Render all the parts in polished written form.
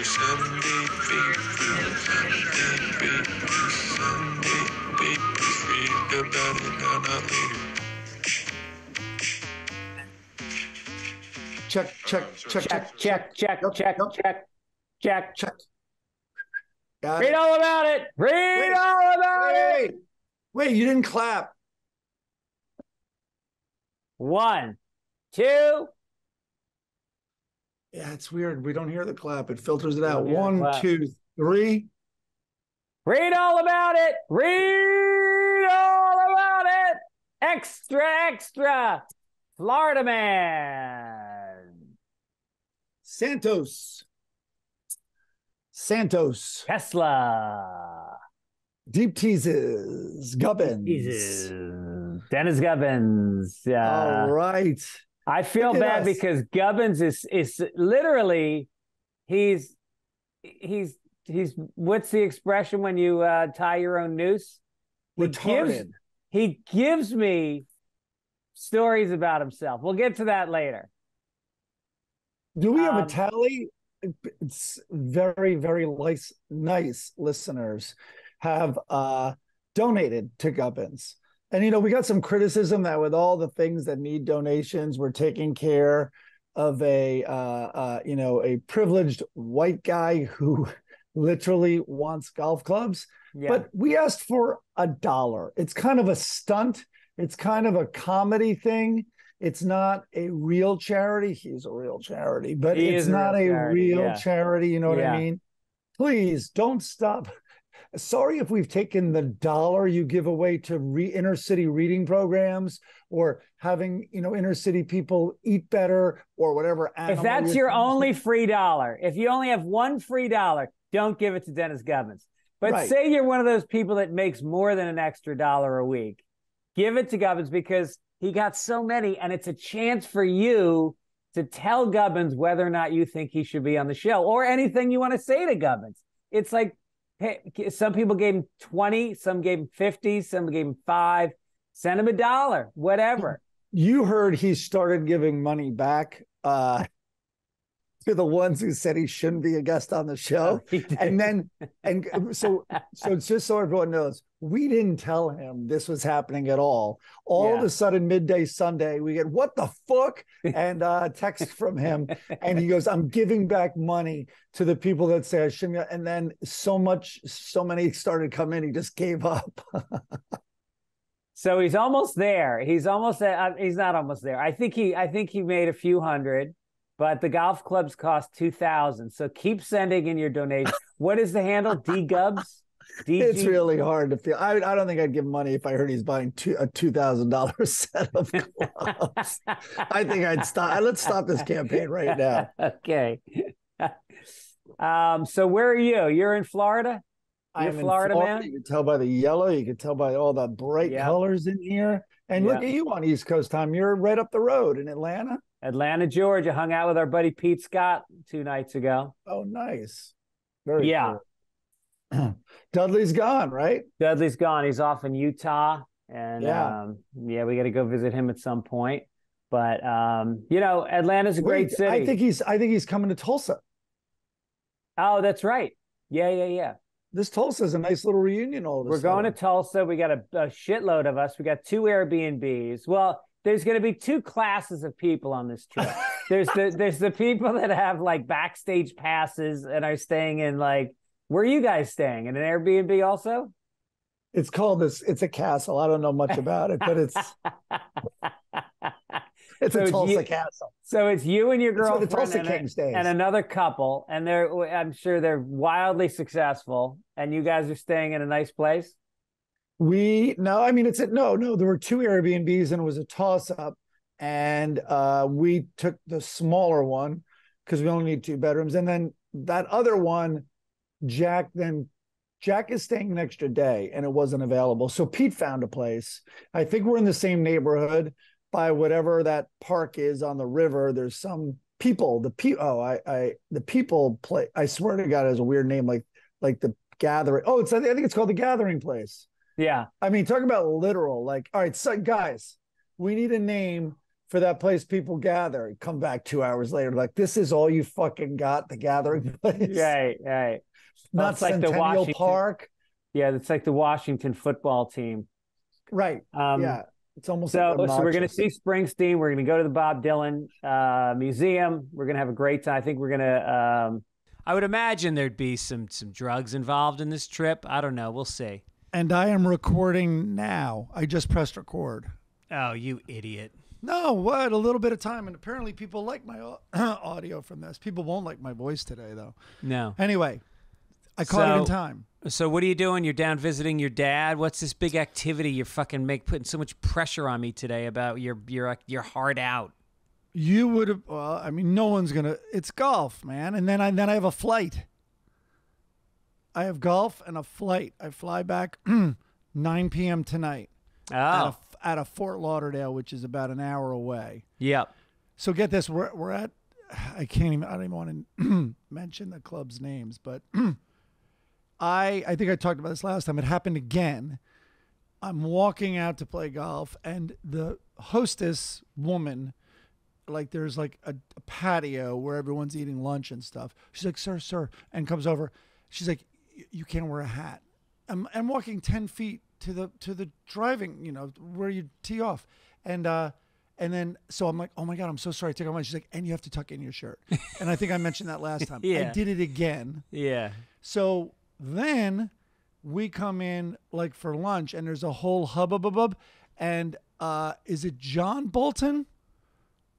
Check, check, check, Check, check, check, check, check, check. check. Got Read it. all about it. Read all about it. Wait, you didn't clap. 1, 2. Yeah, it's weird. We don't hear the clap. It filters it out. hear the 1, clap. 2, 3. Read all about it. Read all about it. Extra, extra. Florida man. Santos. Tesla. Deep teases. Gubbins. Jesus. Dennis Gubbins. All right. I feel Look at bad us. because Gubbins is literally he's what's the expression when you tie your own noose? Retarded. He gives me stories about himself. We'll get to that later. Do we have a tally? It's very, very nice listeners have donated to Gubbins. And, we got some criticism that with all the things that need donations, we're taking care of a privileged white guy who literally wants golf clubs. Yeah. But we asked for $1. It's kind of a stunt. It's kind of a comedy thing. It's not a real charity. He's a real charity, but it's not a real charity. You know what I mean? Please don't stop. Sorry if we've taken the $1 you give away to inner city reading programs or having, inner city people eat better or whatever. If that's your only free $1, if you only have one free $1, don't give it to Dennis Gubbins. But say you're one of those people that makes more than an extra $1 a week, give it to Gubbins because he got so many, and it's a chance for you to tell Gubbins whether or not you think he should be on the show or anything you want to say to Gubbins. It's like, hey, some people gave him 20, some gave him 50, some gave him 5. Send him $1, whatever. You heard he started giving money back to the ones who said he shouldn't be a guest on the show. So just so everyone knows, we didn't tell him this was happening at all. All of a sudden, midday Sunday, we get, what the fuck? And text from him. And he goes, I'm giving back money to the people that say I shouldn't. And then so many started coming in, he just gave up. So he's almost there. He's almost there. He's not almost there. I think he made a few hundred. But the golf clubs cost $2,000. So keep sending in your donation. What is the handle? D-Gubs? It's really hard to feel. I don't think I'd give money if I heard he's buying a $2,000 set of clubs. I think I'd stop. Let's stop this campaign right now. Okay. So where are you? You're in Florida? You're a Florida man? You can tell by the yellow. You can tell by all the bright colors in here. And look at you on East Coast time. You're right up the road in Atlanta. Atlanta, Georgia. Hung out with our buddy Pete Scott 2 nights ago. Oh, nice. Very cool. Dudley's gone, right? Dudley's gone. He's off in Utah. And we got to go visit him at some point. But Atlanta's a great city. I think he's coming to Tulsa. Oh, that's right. Yeah. This Tulsa is a nice little reunion. We're going to Tulsa. We got a shitload of us. We got 2 Airbnbs. Well, there's going to be 2 classes of people on this trip. There's the people that have like backstage passes and are staying in like, where are you guys staying? In an Airbnb also? It's called this. It's a castle. I don't know much about it, but it's a Tulsa castle. So it's you and your girlfriend the Tulsa King stays. And another couple, and I'm sure they're wildly successful. And you guys are staying in a nice place. There were 2 Airbnbs and it was a toss up, and we took the smaller one because we only need 2 bedrooms. And then that other one, Jack is staying an extra day and it wasn't available. So Pete found a place. I think we're in the same neighborhood by whatever that park is on the river. There's some people, the people play. I swear to God, it has a weird name like the Gathering. I think it's called the Gathering Place. Yeah. I mean, talk about literal. Like, all right, so guys, we need a name for that place people gather. Come back 2 hours later, like, this is all you fucking got, the gathering place. Right. Not like Centennial Park. Yeah, it's like the Washington football team. Right. Yeah. It's almost so like we're going to see Springsteen. We're going to go to the Bob Dylan museum. We're going to have a great time. I think we're going to. I would imagine there'd be some drugs involved in this trip. I don't know. We'll see. And I am recording now. I just pressed record. Oh, you idiot. No, what? A little bit of time. And apparently people like my audio from this. People won't like my voice today, though. No. Anyway, I caught it in time. So what are you doing? You're down visiting your dad? What's this big activity you're fucking putting so much pressure on me today about your heart out? You would have, well, I mean, no one's going to, it's golf, man. And then I have a flight. I have golf and a flight. I fly back 9 p.m. tonight out of Fort Lauderdale, which is about an hour away. Yep. So get this, we're at, I don't even want to mention the club's names, but I think I talked about this last time. It happened again. I'm walking out to play golf, and the hostess woman, like there's like a patio where everyone's eating lunch and stuff. She's like, sir, and comes over. She's like, you can't wear a hat. I'm walking 10 feet to the driving, where you tee off. And then, so I'm like, oh my God, I'm so sorry. Take off my. She's like, and you have to tuck in your shirt. And I think I mentioned that last time. Yeah. I did it again. Yeah. So then we come in like for lunch, and there's a whole hubbub. And is it John Bolton,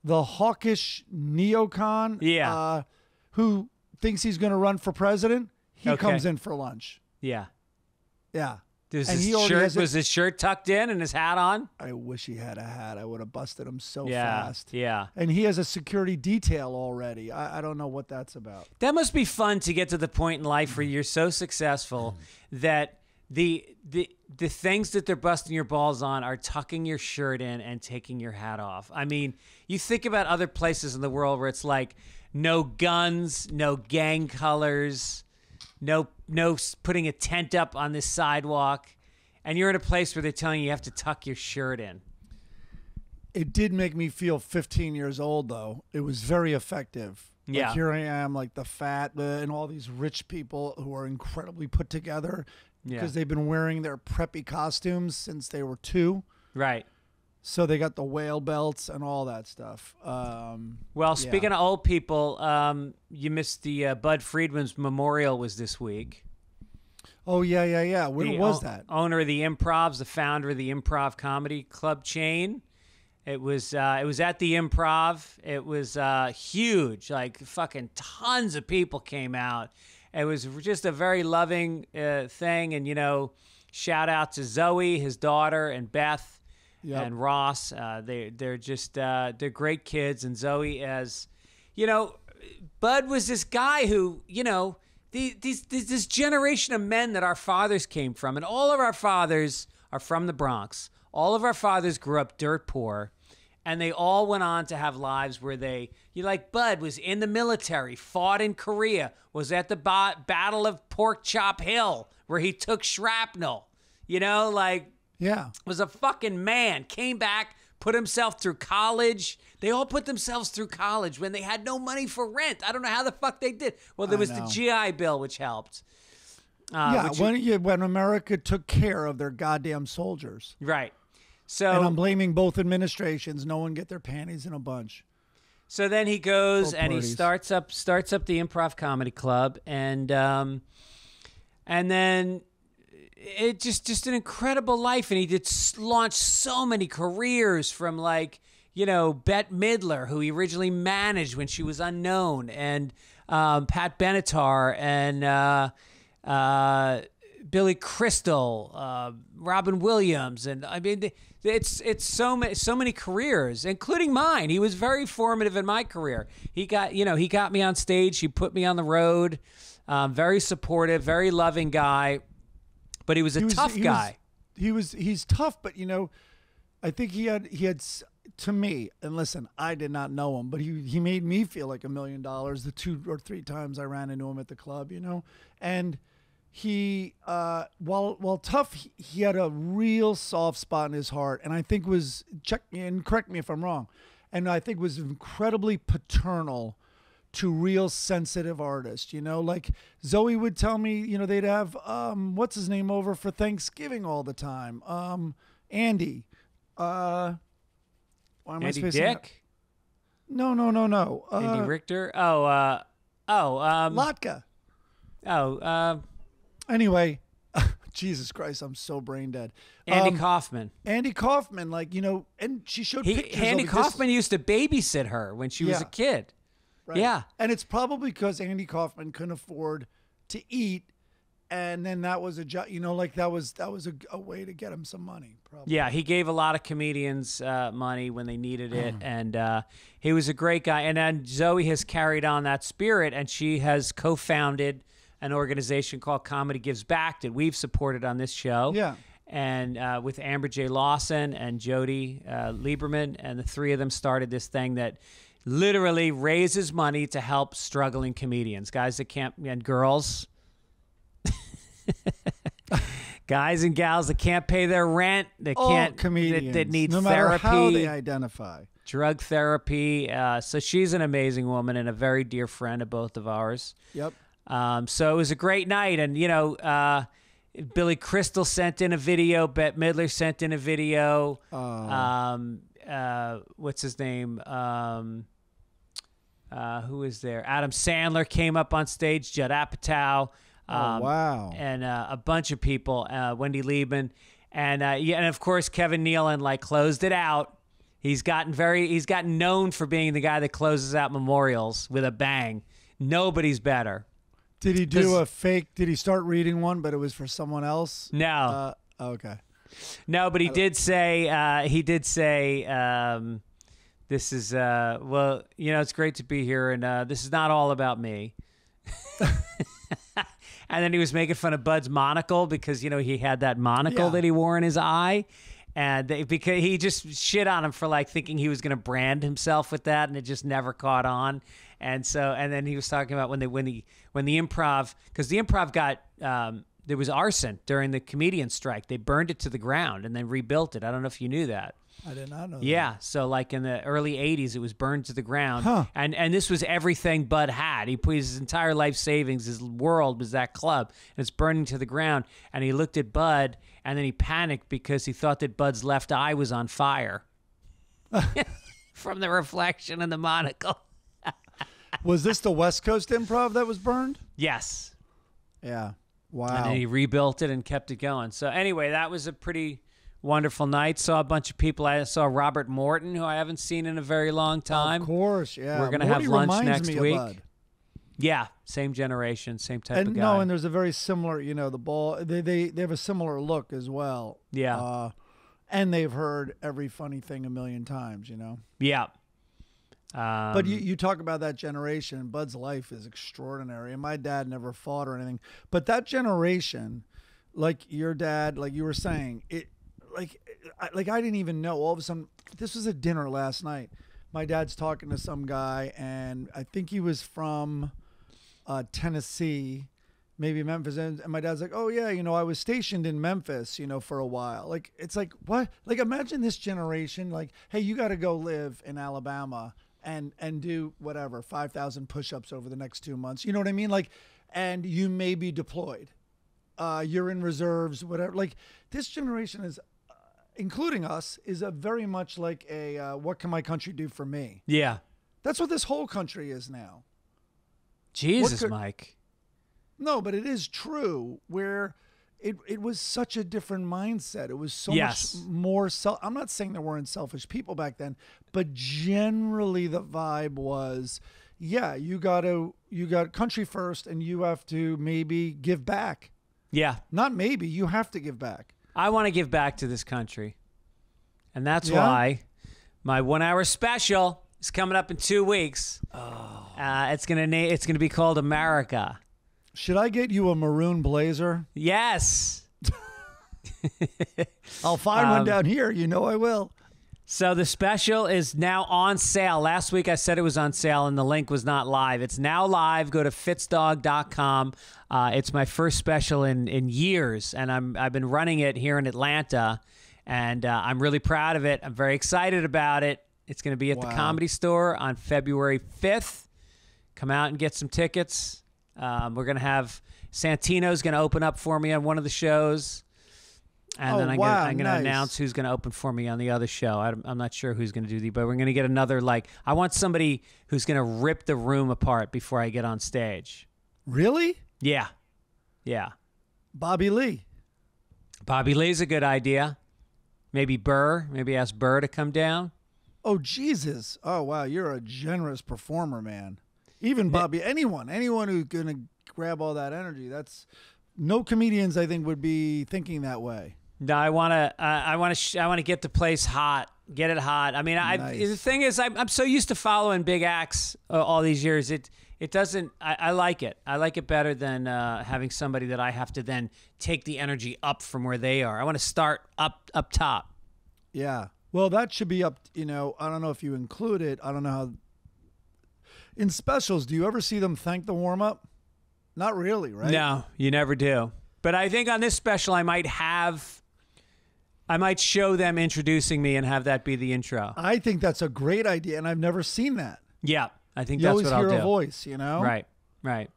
the hawkish neocon? Yeah. Who thinks he's going to run for president? He comes in for lunch. Yeah. Yeah. Was his shirt tucked in and his hat on? I wish he had a hat. I would have busted him so Yeah, fast. yeah. And he has a security detail already. I don't know what that's about. That must be fun to get to the point in life where you're so successful that the things that they're busting your balls on are tucking your shirt in and taking your hat off. I mean, you think about other places in the world where it's like no guns, no gang colors, no putting a tent up on this sidewalk, and you're in a place where they're telling you have to tuck your shirt in. It did make me feel 15 years old, though. It was very effective. Yeah. Like, here I am, like the fat and all these rich people who are incredibly put together because they've been wearing their preppy costumes since they were 2. Right. So they got the whale belts and all that stuff. Speaking of old people, you missed the Bud Friedman's memorial was this week. Oh, yeah. Where was that? Owner of the Improvs, the founder of the Improv Comedy Club chain. It was at the Improv. It was huge. Like fucking tons of people came out. It was just a very loving thing. And, shout out to Zoe, his daughter, and Beth. Yep. And Ross, they're just they're great kids. And Zoe, as Bud was this guy who this generation of men that our fathers came from, and all of our fathers are from the Bronx. All of our fathers grew up dirt poor, and they all went on to have lives where Bud was in the military, fought in Korea, was at the Battle of Pork Chop Hill where he took shrapnel. Yeah. Was a fucking man, came back, put himself through college. They all put themselves through college when they had no money for rent. I don't know how the fuck they did. Well, there was the GI Bill, which helped. When America took care of their goddamn soldiers. Right. So, and I'm blaming both administrations. No one get their panties in a bunch. So then he goes and he starts up the Improv Comedy Club, and then it just an incredible life. And he did launch so many careers from Bette Midler, who he originally managed when she was unknown, and Pat Benatar, and Billy Crystal, Robin Williams, and I mean it's so many careers, including mine. He was very formative in my career. He got me on stage. He put me on the road. Very supportive, very loving guy. But he was a tough guy. He's tough, but I think he had to me, and listen, I did not know him, but he made me feel like $1 million the 2 or 3 times I ran into him at the club, and he while tough, he had a real soft spot in his heart, and I think check me and correct me if I'm wrong. and I think was incredibly paternal to real sensitive artists. Like Zoe would tell me, they'd have what's his name over for Thanksgiving all the time. Andy. Why am I Andy spacing Dick? out? No. Andy Richter? Lotka. Anyway, Jesus Christ, I'm so brain dead. Andy Kaufman. Andy Kaufman, and she showed pictures. Andy Kaufman used to babysit her when she was a kid. Right. Yeah. And it's probably because Andy Kaufman couldn't afford to eat. And then that was a job, that was a way to get him some money. Probably. Yeah, he gave a lot of comedians money when they needed it, and he was a great guy. And then Zoe has carried on that spirit, and she has co-founded an organization called Comedy Gives Back that we've supported on this show. Yeah. And with Amber J. Lawson and Jody Lieberman, and the three of them started this thing that literally raises money to help struggling comedians, guys that can't, and girls. Guys and gals that can't pay their rent, that can't, comedians, that need no matter therapy, how they identify, drug therapy. So she's an amazing woman and a very dear friend of both of ours. Yep. So it was a great night, and Billy Crystal sent in a video. Bette Midler sent in a video. What's his name? Who is there? Adam Sandler came up on stage. Judd Apatow. Wow. And a bunch of people, Wendy Liebman, and of course Kevin Nealon closed it out. He's gotten known for being the guy that closes out memorials with a bang. Nobody's better. Did he do a fake? Did he start reading one, but it was for someone else? No. Okay. No, but he did say. This is it's great to be here, and this is not all about me. And then he was making fun of Bud's monocle because, he had that monocle that he wore in his eye. And because he just shit on him for thinking he was going to brand himself with that, and it just never caught on. And then he was talking about when the improv, because the improv got, there was arson during the comedian strike. They burned it to the ground and then rebuilt it. I don't know if you knew that. I did not know that. Yeah, so in the early 80s, it was burned to the ground. Huh. And this was everything Bud had. He put his entire life savings, his world was that club, and it's burning to the ground. And he looked at Bud, and then he panicked because he thought that Bud's left eye was on fire from the reflection in the monocle. Was this the West Coast Improv that was burned? Yes. Yeah. Wow. And then he rebuilt it and kept it going. So anyway, that was a pretty wonderful night. Saw a bunch of people. I saw Robert Morton, who I haven't seen in a very long time. Of course, yeah. We're going to have lunch reminds next me week. Of Bud. Yeah, same generation, same type of guy. No, and there's a very similar, the ball. They have a similar look as well. Yeah. And they've heard every funny thing a million times. Yeah. But you talk about that generation, and Bud's life is extraordinary. And my dad never fought or anything. But that generation, like your dad, like you were saying, I didn't even know. All of a sudden, this was a dinner last night. My dad's talking to some guy, and I think he was from Tennessee, maybe Memphis. And my dad's like, "Oh yeah, I was stationed in Memphis, for a while." It's like what? Imagine this generation. Hey, you got to go live in Alabama and do whatever 5,000 push-ups over the next 2 months. You know what I mean? And you may be deployed. You're in reserves, whatever. This generation is, including us, is a very much like a what can my country do for me? Yeah. That's what this whole country is now. Jesus, Mike. No, but it is true where it was such a different mindset. It was so much more I'm not saying there weren't selfish people back then, but generally the vibe was, you got country first, and you have to maybe give back. Yeah. Not maybe, you have to give back. I want to give back to this country. And that's why my 1 hour special is coming up in 2 weeks. Oh. It's gonna be called America. Should I get you a maroon blazer? Yes. I'll find one down here. I will. So the special is now on sale. Last week I said it was on sale and the link was not live. It's now live. Go to fitzdog.com. It's my first special in years, and I've been running it here in Atlanta, and I'm really proud of it. I'm very excited about it. It's going to be at the Comedy Store on February 5th. Come out and get some tickets. We're going to have Santino's going to open up for me on one of the shows. And then I'm going to announce who's going to open for me on the other show. I'm not sure who's going to do but we're going to get another, I want somebody who's going to rip the room apart before I get on stage. Really? Yeah. Yeah. Bobby Lee. Bobby Lee's a good idea. Maybe Burr. Maybe ask Burr to come down. Oh, Jesus. Oh, wow. You're a generous performer, man. Even Bobby, anyone who's going to grab all that energy. No comedians, I think, would be thinking that way. No, I want to get the place hot, get it hot. I mean, Nice. The thing is, I'm so used to following big acts all these years. It doesn't. I like it. I like it better than having somebody that I have to then take the energy up from where they are. I want to start up top. Yeah. Well, that should be up. I don't know if you include it. I don't know how. In specials, do you ever see them thank the warm up? Not really, right? No, you never do. But I think on this special, I might show them introducing me and have that be the intro. I think that's a great idea, and I've never seen that. Yeah, I think You that's always what I'll hear do. a voice, Right.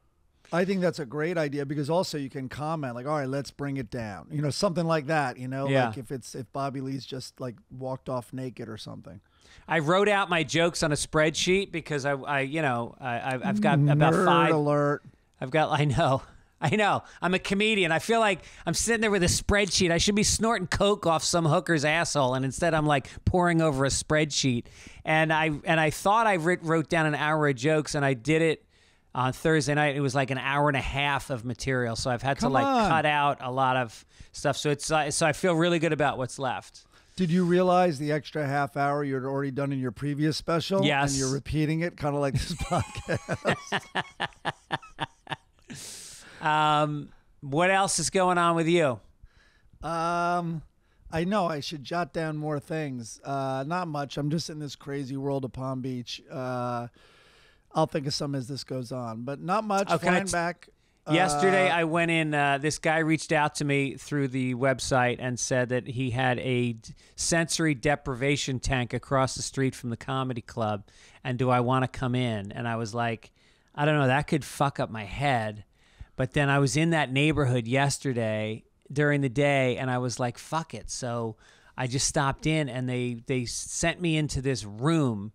I think that's a great idea because also you can comment like, all right, let's bring it down. Something like that, Yeah. like if Bobby Lee's just like walked off naked or something. I wrote out my jokes on a spreadsheet because I've got about Nerd 5. alert. I know. I'm a comedian. I feel like I'm sitting there with a spreadsheet. I should be snorting coke off some hooker's asshole, and instead I'm like poring over a spreadsheet. And I thought I wrote down an hour of jokes, and I did it on Thursday night. It was like an hour and a half of material, so I've had to cut out a lot of stuff. So so I feel really good about what's left. Did you realize the extra half hour you had already done in your previous special? Yes. And you're repeating it, kind of like this podcast. What else is going on with you? I know I should jot down more things. Not much. I'm just in this crazy world of Palm Beach. I'll think of some as this goes on, but not much. Flying back. Yesterday, I went in. This guy reached out to me through the website and said that he had a sensory deprivation tank across the street from the comedy club. And do I want to come in? And I was like, I don't know. That could fuck up my head. But then I was in that neighborhood yesterday during the day, and I was like, fuck it. So I just stopped in, and they sent me into this room,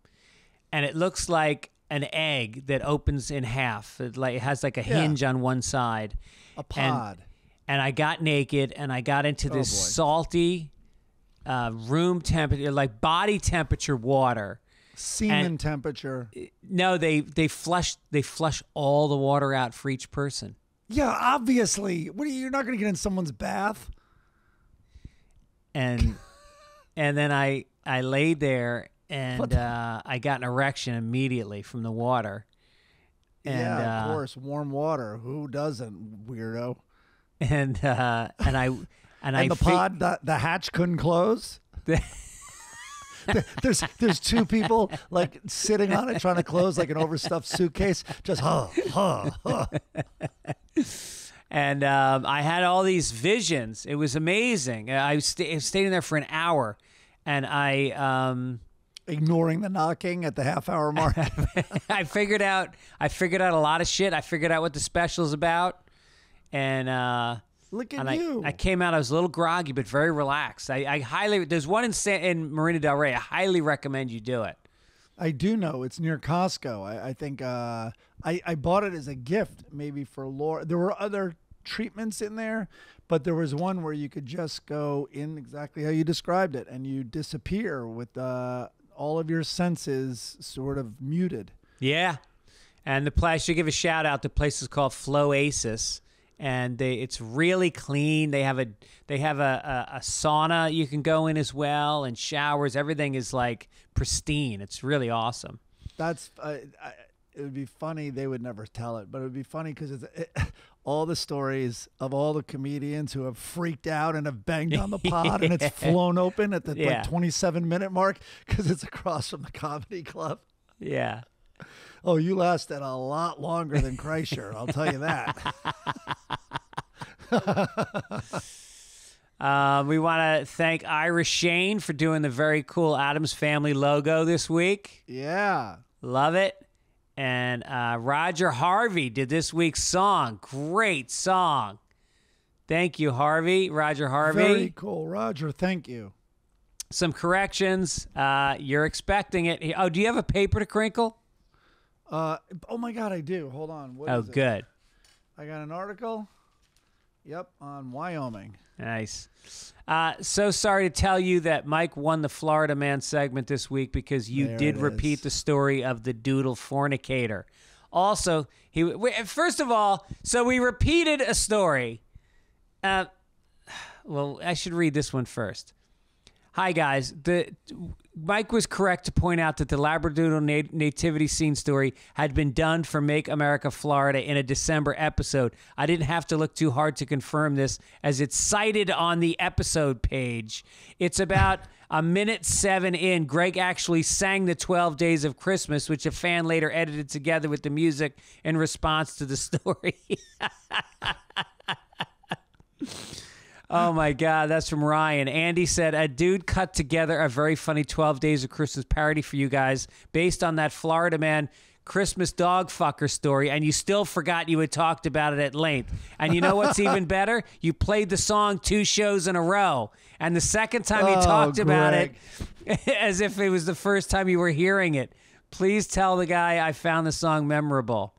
and it looks like an egg that opens in half. It has like a hinge on one side. A pod. And I got naked, and I got into this salty room temperature, like body temperature water. Semen temperature. No, they flush all the water out for each person. Yeah, obviously. You're not going to get in someone's bath. And then I laid there, and I got an erection immediately from the water. And, yeah, of course, warm water. Who doesn't, weirdo? And the pod, the hatch couldn't close. There's two people like sitting on it trying to close like an overstuffed suitcase. Just And I had all these visions. It was amazing. I was staying there for an hour, and I ignoring the knocking at the half-hour mark. I figured out a lot of shit. I figured out what the special's about, and look at you. I came out. I was a little groggy, but very relaxed. I highly. There's one in Marina Del Rey. I highly recommend you do it. I do know it's near Costco. I think I bought it as a gift, maybe for Laura. There were other treatments in there, but there was one where you could just go in exactly how you described it, and you disappear with all of your senses sort of muted. Yeah, and the place, I should give a shout out. The place is called Floasis. And it's really clean. They have a sauna you can go in as well, and showers. Everything is like pristine. It's really awesome. That's it would be funny. They would never tell it, but it would be funny because all the stories of all the comedians who have freaked out and have banged on the pod and it's flown open at the 27-minute mark because it's across from the comedy club. Yeah. Oh, you lasted a lot longer than Kreischer, I'll tell you that. We want to thank Ira Shane for doing the very cool Addams Family logo this week. Yeah. Love it. And Roger Harvey did this week's song. Great song. Thank you, Harvey. Roger Harvey. Very cool. Roger, thank you. Some corrections. You're expecting it. Oh, do you have a paper to crinkle? Oh, my God, I do. Hold on. What is it? Good. I got an article. Yep, on Wyoming. Nice. So sorry to tell you that Mike won the Florida Man segment this week because you did repeat the story of the doodle fornicator. Also, first of all, so we repeated a story. Well, I should read this one first. Hi, guys. Mike was correct to point out that the Labradoodle nativity scene story had been done for Make America Florida in a December episode. I didn't have to look too hard to confirm this, as it's cited on the episode page. It's about a minute 7 in. Greg actually sang the 12 Days of Christmas, which a fan later edited together with the music in response to the story. Oh, my God. That's from Ryan. Andy said, a dude cut together a very funny 12 Days of Christmas parody for you guys based on that Florida Man Christmas dog fucker story, and you still forgot you had talked about it at length. And you know what's even better? You played the song 2 shows in a row. And the second time you talked about it, as if it was the first time you were hearing it. Please tell the guy I found the song memorable.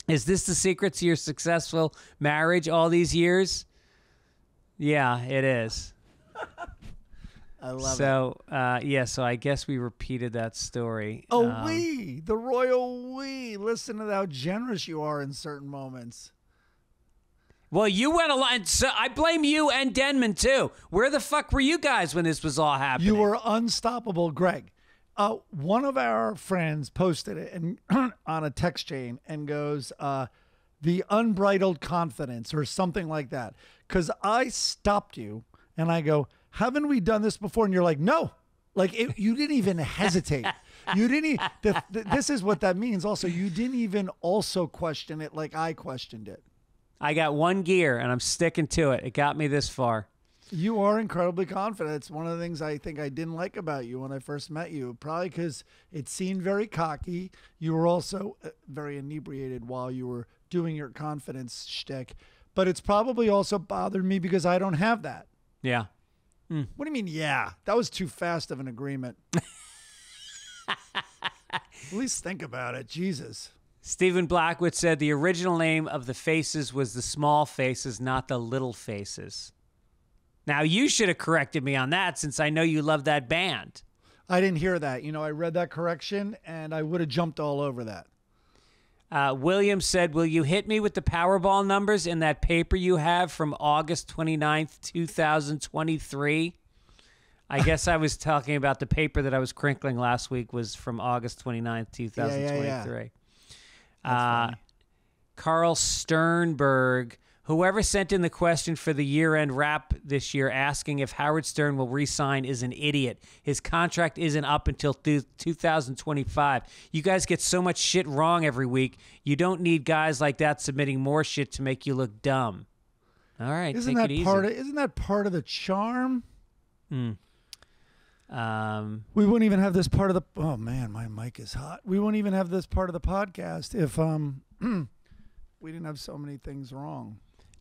Is this the secret to your successful marriage all these years? Yeah, it is. I love it. So I guess we repeated that story. Oh, the royal we. Listen to how generous you are in certain moments. Well, you went a lot. So I blame you and Denman, too. Where the fuck were you guys when this was all happening? You were unstoppable, Greg. One of our friends posted it and on a text chain and goes, the unbridled confidence or something like that. Because I stopped you and I go, haven't we done this before? And you're like, no. Like, you didn't even hesitate. You didn't. This is what that means also. You didn't even also question it like I questioned it. I got one gear and I'm sticking to it. It got me this far. You are incredibly confident. It's one of the things I think I didn't like about you when I first met you, probably because it seemed very cocky. You were also very inebriated while you were doing your confidence shtick. But it's probably also bothered me because I don't have that. Yeah. What do you mean, yeah? That was too fast of an agreement. At least think about it. Jesus. Stephen Blackwood said the original name of the Faces was the Small Faces, not the Little Faces. Now, you should have corrected me on that since I know you love that band. I didn't hear that. I read that correction, and I would have jumped all over that. William said, will you hit me with the Powerball numbers in that paper you have from August 29th, 2023? I guess I was talking about the paper that I was crinkling last week was from August 29th, 2023. Yeah. Carl Sternberg, whoever sent in the question for the year-end wrap this year asking if Howard Stern will re-sign is an idiot. His contract isn't up until 2025. You guys get so much shit wrong every week. You don't need guys like that submitting more shit to make you look dumb. All right, isn't take that it easy. Isn't that part of the charm? We wouldn't even have this part of the. Oh man, my mic is hot. We wouldn't even have this part of the podcast if we didn't have so many things wrong.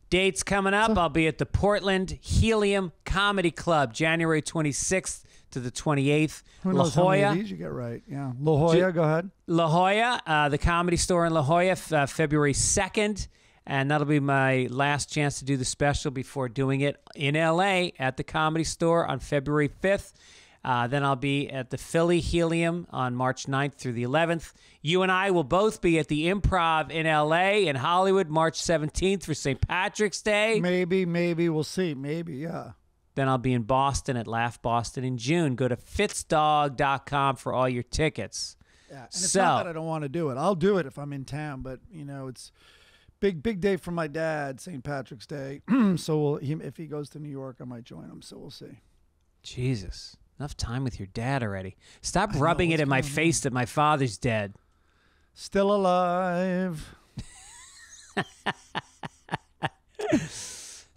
Dates coming up. I'll be at the Portland Helium Comedy Club, January 26th to the 28th. Who knows how many of these you get right? Yeah, La Jolla. Go ahead. La Jolla, the Comedy Store in La Jolla, February 2nd. And that'll be my last chance to do the special before doing it in L.A. at the Comedy Store on February 5th. Then I'll be at the Philly Helium on March 9th through the 11th. You and I will both be at the Improv in L.A. and Hollywood March 17th for St. Patrick's Day. Maybe. We'll see. Maybe, yeah. Then I'll be in Boston at Laugh Boston in June. Go to fitzdog.com for all your tickets. Yeah, and it's not that I don't want to do it. I'll do it if I'm in town, but, it's big day for my dad, St. Patrick's Day. So if he goes to New York, I might join him, so we'll see. Jesus. Enough time with your dad already. Stop rubbing it in my face that my father's dead. Still alive.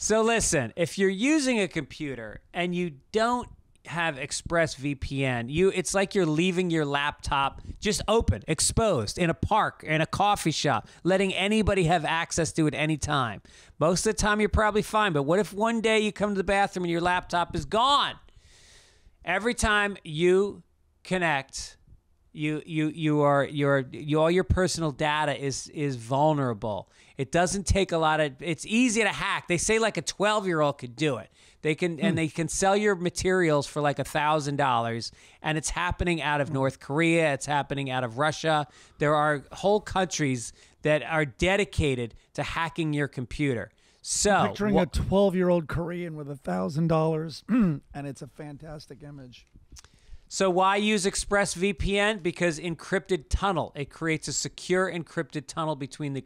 So listen, if you're using a computer and you don't have ExpressVPN, it's like you're leaving your laptop just open, exposed in a park, in a coffee shop, letting anybody have access to it any time. Most of the time you're probably fine, but what if one day you come to the bathroom and your laptop is gone? Every time you connect, all your personal data is vulnerable. It doesn't take a lot of, it's easy to hack. They say like a 12-year-old could do it. They can, and they can sell your materials for like $1,000, and it's happening out of North Korea. It's happening out of Russia. There are whole countries that are dedicated to hacking your computer. So I'm picturing a 12-year-old Korean with $1,000, and it's a fantastic image. So why use ExpressVPN? Because encrypted tunnel. It creates a secure encrypted tunnel between the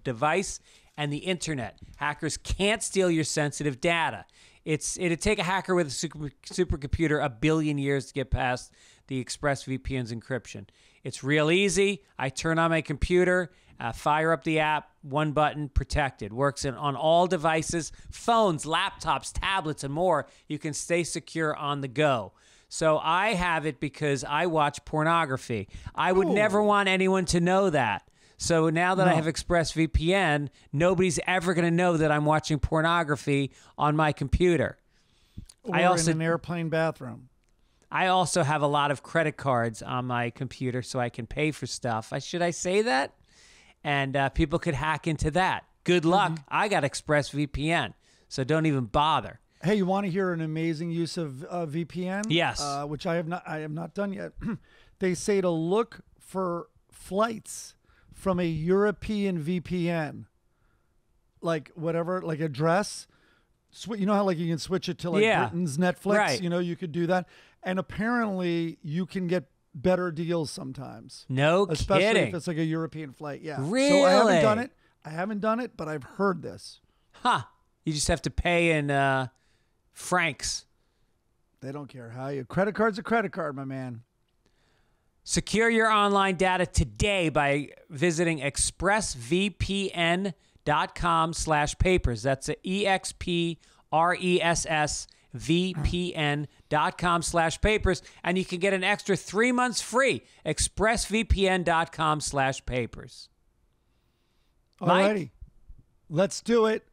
device and the internet. Hackers can't steal your sensitive data. It'd take a hacker with a supercomputer 1 billion years to get past the ExpressVPN's encryption. It's real easy. I turn on my computer, fire up the app, one button, protected. Works on all devices, phones, laptops, tablets, and more. You can stay secure on the go. So I have it because I watch pornography. I would never want anyone to know that. So now that I have ExpressVPN, nobody's ever going to know that I'm watching pornography on my computer. Or in an airplane bathroom. I also have a lot of credit cards on my computer so I can pay for stuff. Should I say that? And people could hack into that. Good luck. I got ExpressVPN, so don't even bother. Hey, you want to hear an amazing use of VPN? Yes. Which I have not done yet. They say to look for flights from a European VPN, like whatever, like address. You know how like you can switch it to like Britain's Netflix? Right. You know, you could do that. And apparently you can get better deals sometimes. No Especially kidding. if it's like a European flight. Yeah. Really? So I haven't done it, but I've heard this. Huh. You just have to pay in francs. They don't care how you. Credit card's a credit card, my man. Secure your online data today by visiting expressvpn.com/papers. That's EXPRESSVPN.com/papers. And you can get an extra 3 months free. expressvpn.com/papers. Alrighty. Let's do it.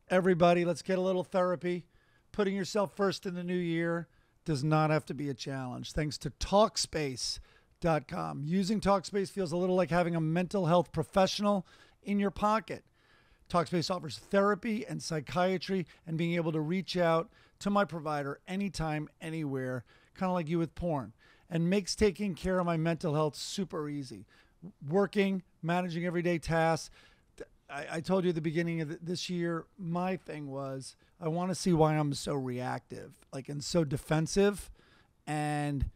Everybody, let's get a little therapy. Putting yourself first in the new year does not have to be a challenge. Thanks to Talkspace.com. Using Talkspace feels a little like having a mental health professional in your pocket. Talkspace offers therapy and psychiatry and being able to reach out to my provider anytime, anywhere, kind of like you with porn, and makes taking care of my mental health super easy. Working, managing everyday tasks. I told you at the beginning of this year, my thing was I want to see why I'm so reactive, like, and so defensive, and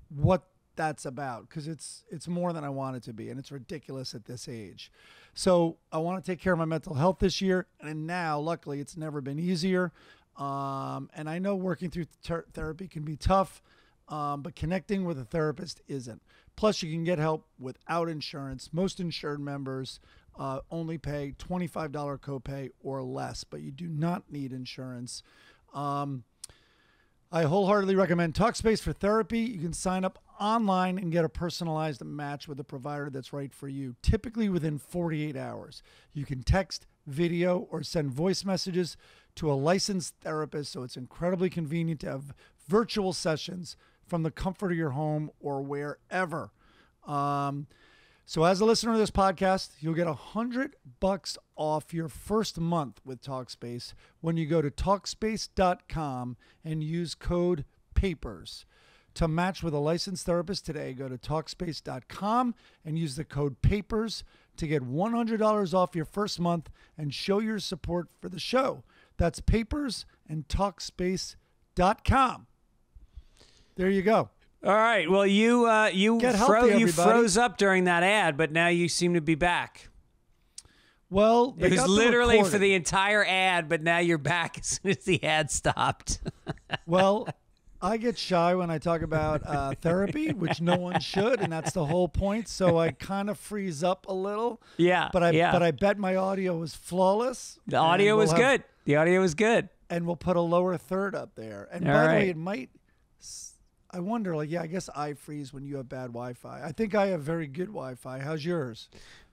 what that's about, because it's more than I want it to be, and it's ridiculous at this age. So I want to take care of my mental health this year, and now, luckily, it's never been easier. And I know working through therapy can be tough, but connecting with a therapist isn't. Plus, you can get help without insurance. Most insured members only pay $25 copay or less, but you do not need insurance. I wholeheartedly recommend Talkspace for therapy. You can sign up online and get a personalized match with a provider that's right for you, typically within 48 hours. You can text, video, or send voice messages to a licensed therapist, so it's incredibly convenient to have virtual sessions from the comfort of your home or wherever. So as a listener to this podcast, you'll get $100 off your first month with Talkspace when you go to Talkspace.com and use code PAPERS. To match with a licensed therapist today, go to Talkspace.com and use the code PAPERS to get $100 off your first month and show your support for the show. That's PAPERS and Talkspace.com. There you go. All right. Well, you healthy, froze up during that ad, but now you seem to be back. Well, it was literally for the entire ad, but now you're back as soon as the ad stopped. Well, I get shy when I talk about therapy, which no one should, and that's the whole point. So I kind of freeze up a little. Yeah. But I bet my audio was flawless. The audio was good. The audio was good. And we'll put a lower third up there. And All by the right. way, it might. I wonder, like, yeah, I guess I freeze when you have bad Wi-Fi. I think I have very good Wi-Fi. How's yours?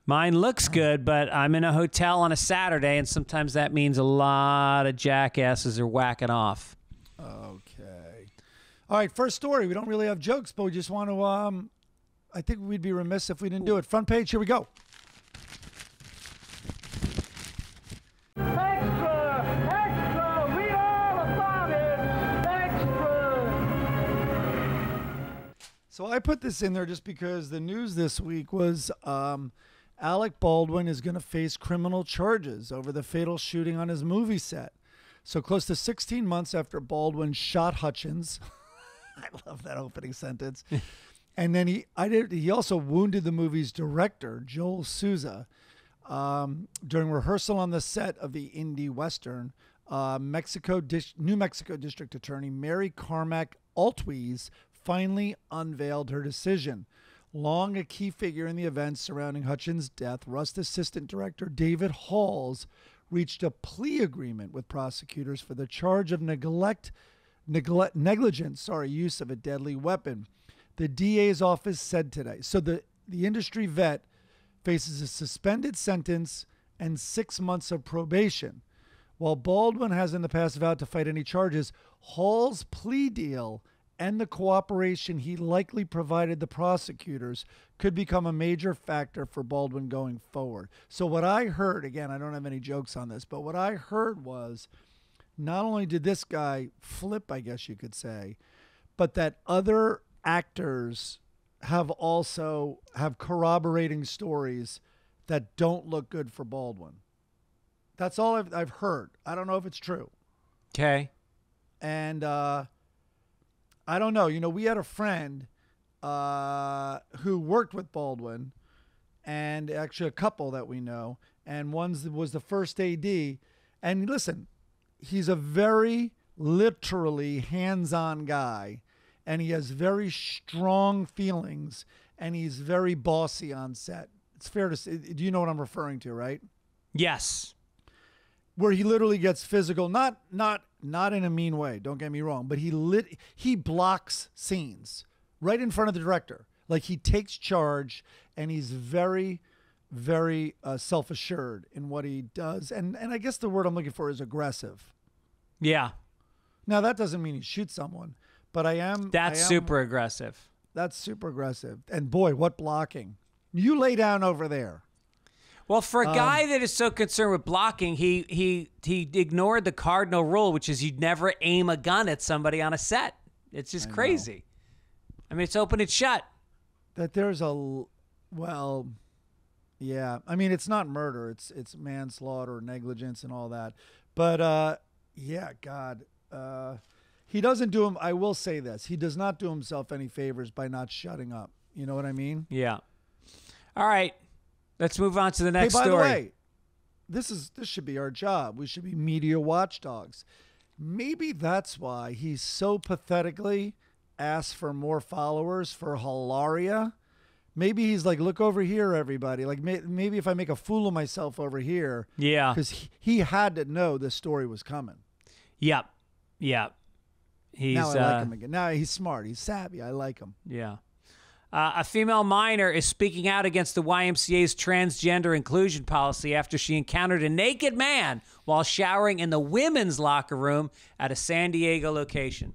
Mine looks good, but I'm in a hotel on a Saturday, and sometimes that means a lot of jackasses are whacking off. Okay. All right, first story. We don't really have jokes, but we just want to, I think we'd be remiss if we didn't do it. Front page, here we go. Extra, read all about it. Extra. So I put this in there just because the news this week was Alec Baldwin is going to face criminal charges over the fatal shooting on his movie set. So close to 16 months after Baldwin shot Hutchins, I love that opening sentence, and then he also wounded the movie's director, Joel Souza, during rehearsal on the set of the indie western. New Mexico District Attorney Mary Carmack Altwies finally unveiled her decision. Long a key figure in the events surrounding Hutchins' death, Rust Assistant Director David Halls reached a plea agreement with prosecutors for the charge of negligent use of a deadly weapon. The DA's office said today. So the industry vet faces a suspended sentence and 6 months of probation. While Baldwin has in the past vowed to fight any charges, Hall's plea deal and the cooperation he likely provided the prosecutors could become a major factor for Baldwin going forward. So what I heard, again, I don't have any jokes on this, but what I heard was not only did this guy flip, I guess you could say, but that other actors have corroborating stories that don't look good for Baldwin. That's all I've heard. I don't know if it's true. Okay. And I don't know. You know, we had a friend who worked with Baldwin, and actually a couple that we know, and one was the first AD. And listen, he's a very literally hands-on guy, and he has very strong feelings, and he's very bossy on set. It's fair to say. Do you know what I'm referring to, right? Yes. Where he literally gets physical, not in a mean way, don't get me wrong, but he blocks scenes right in front of the director. Like, he takes charge, and he's very, very self-assured in what he does. And I guess the word I'm looking for is aggressive. Yeah. Now, that doesn't mean he shoots someone, but That's super aggressive. That's super aggressive. And boy, what blocking. You lay down over there. Well, for a guy that is so concerned with blocking, he ignored the cardinal rule, which is you'd never aim a gun at somebody on a set. It's just crazy. I mean, it's open and shut. That there's yeah. I mean, it's not murder. It's manslaughter, negligence, and all that. But yeah, God, he doesn't do him. I will say this: he does not do himself any favors by not shutting up. You know what I mean? Yeah. All right. Let's move on to the next Hey, by story. the way, this should be our job. We should be media watchdogs. Maybe that's why he so pathetically asked for more followers for Hilaria. Maybe he's like, look over here, everybody. Like, maybe if I make a fool of myself over here. Yeah. Because he had to know this story was coming. Yep. Yep. He's, now I like him again. Now he's smart. He's savvy. I like him. Yeah. A female minor is speaking out against the YMCA's transgender inclusion policy after she encountered a naked man while showering in the women's locker room at a San Diego location.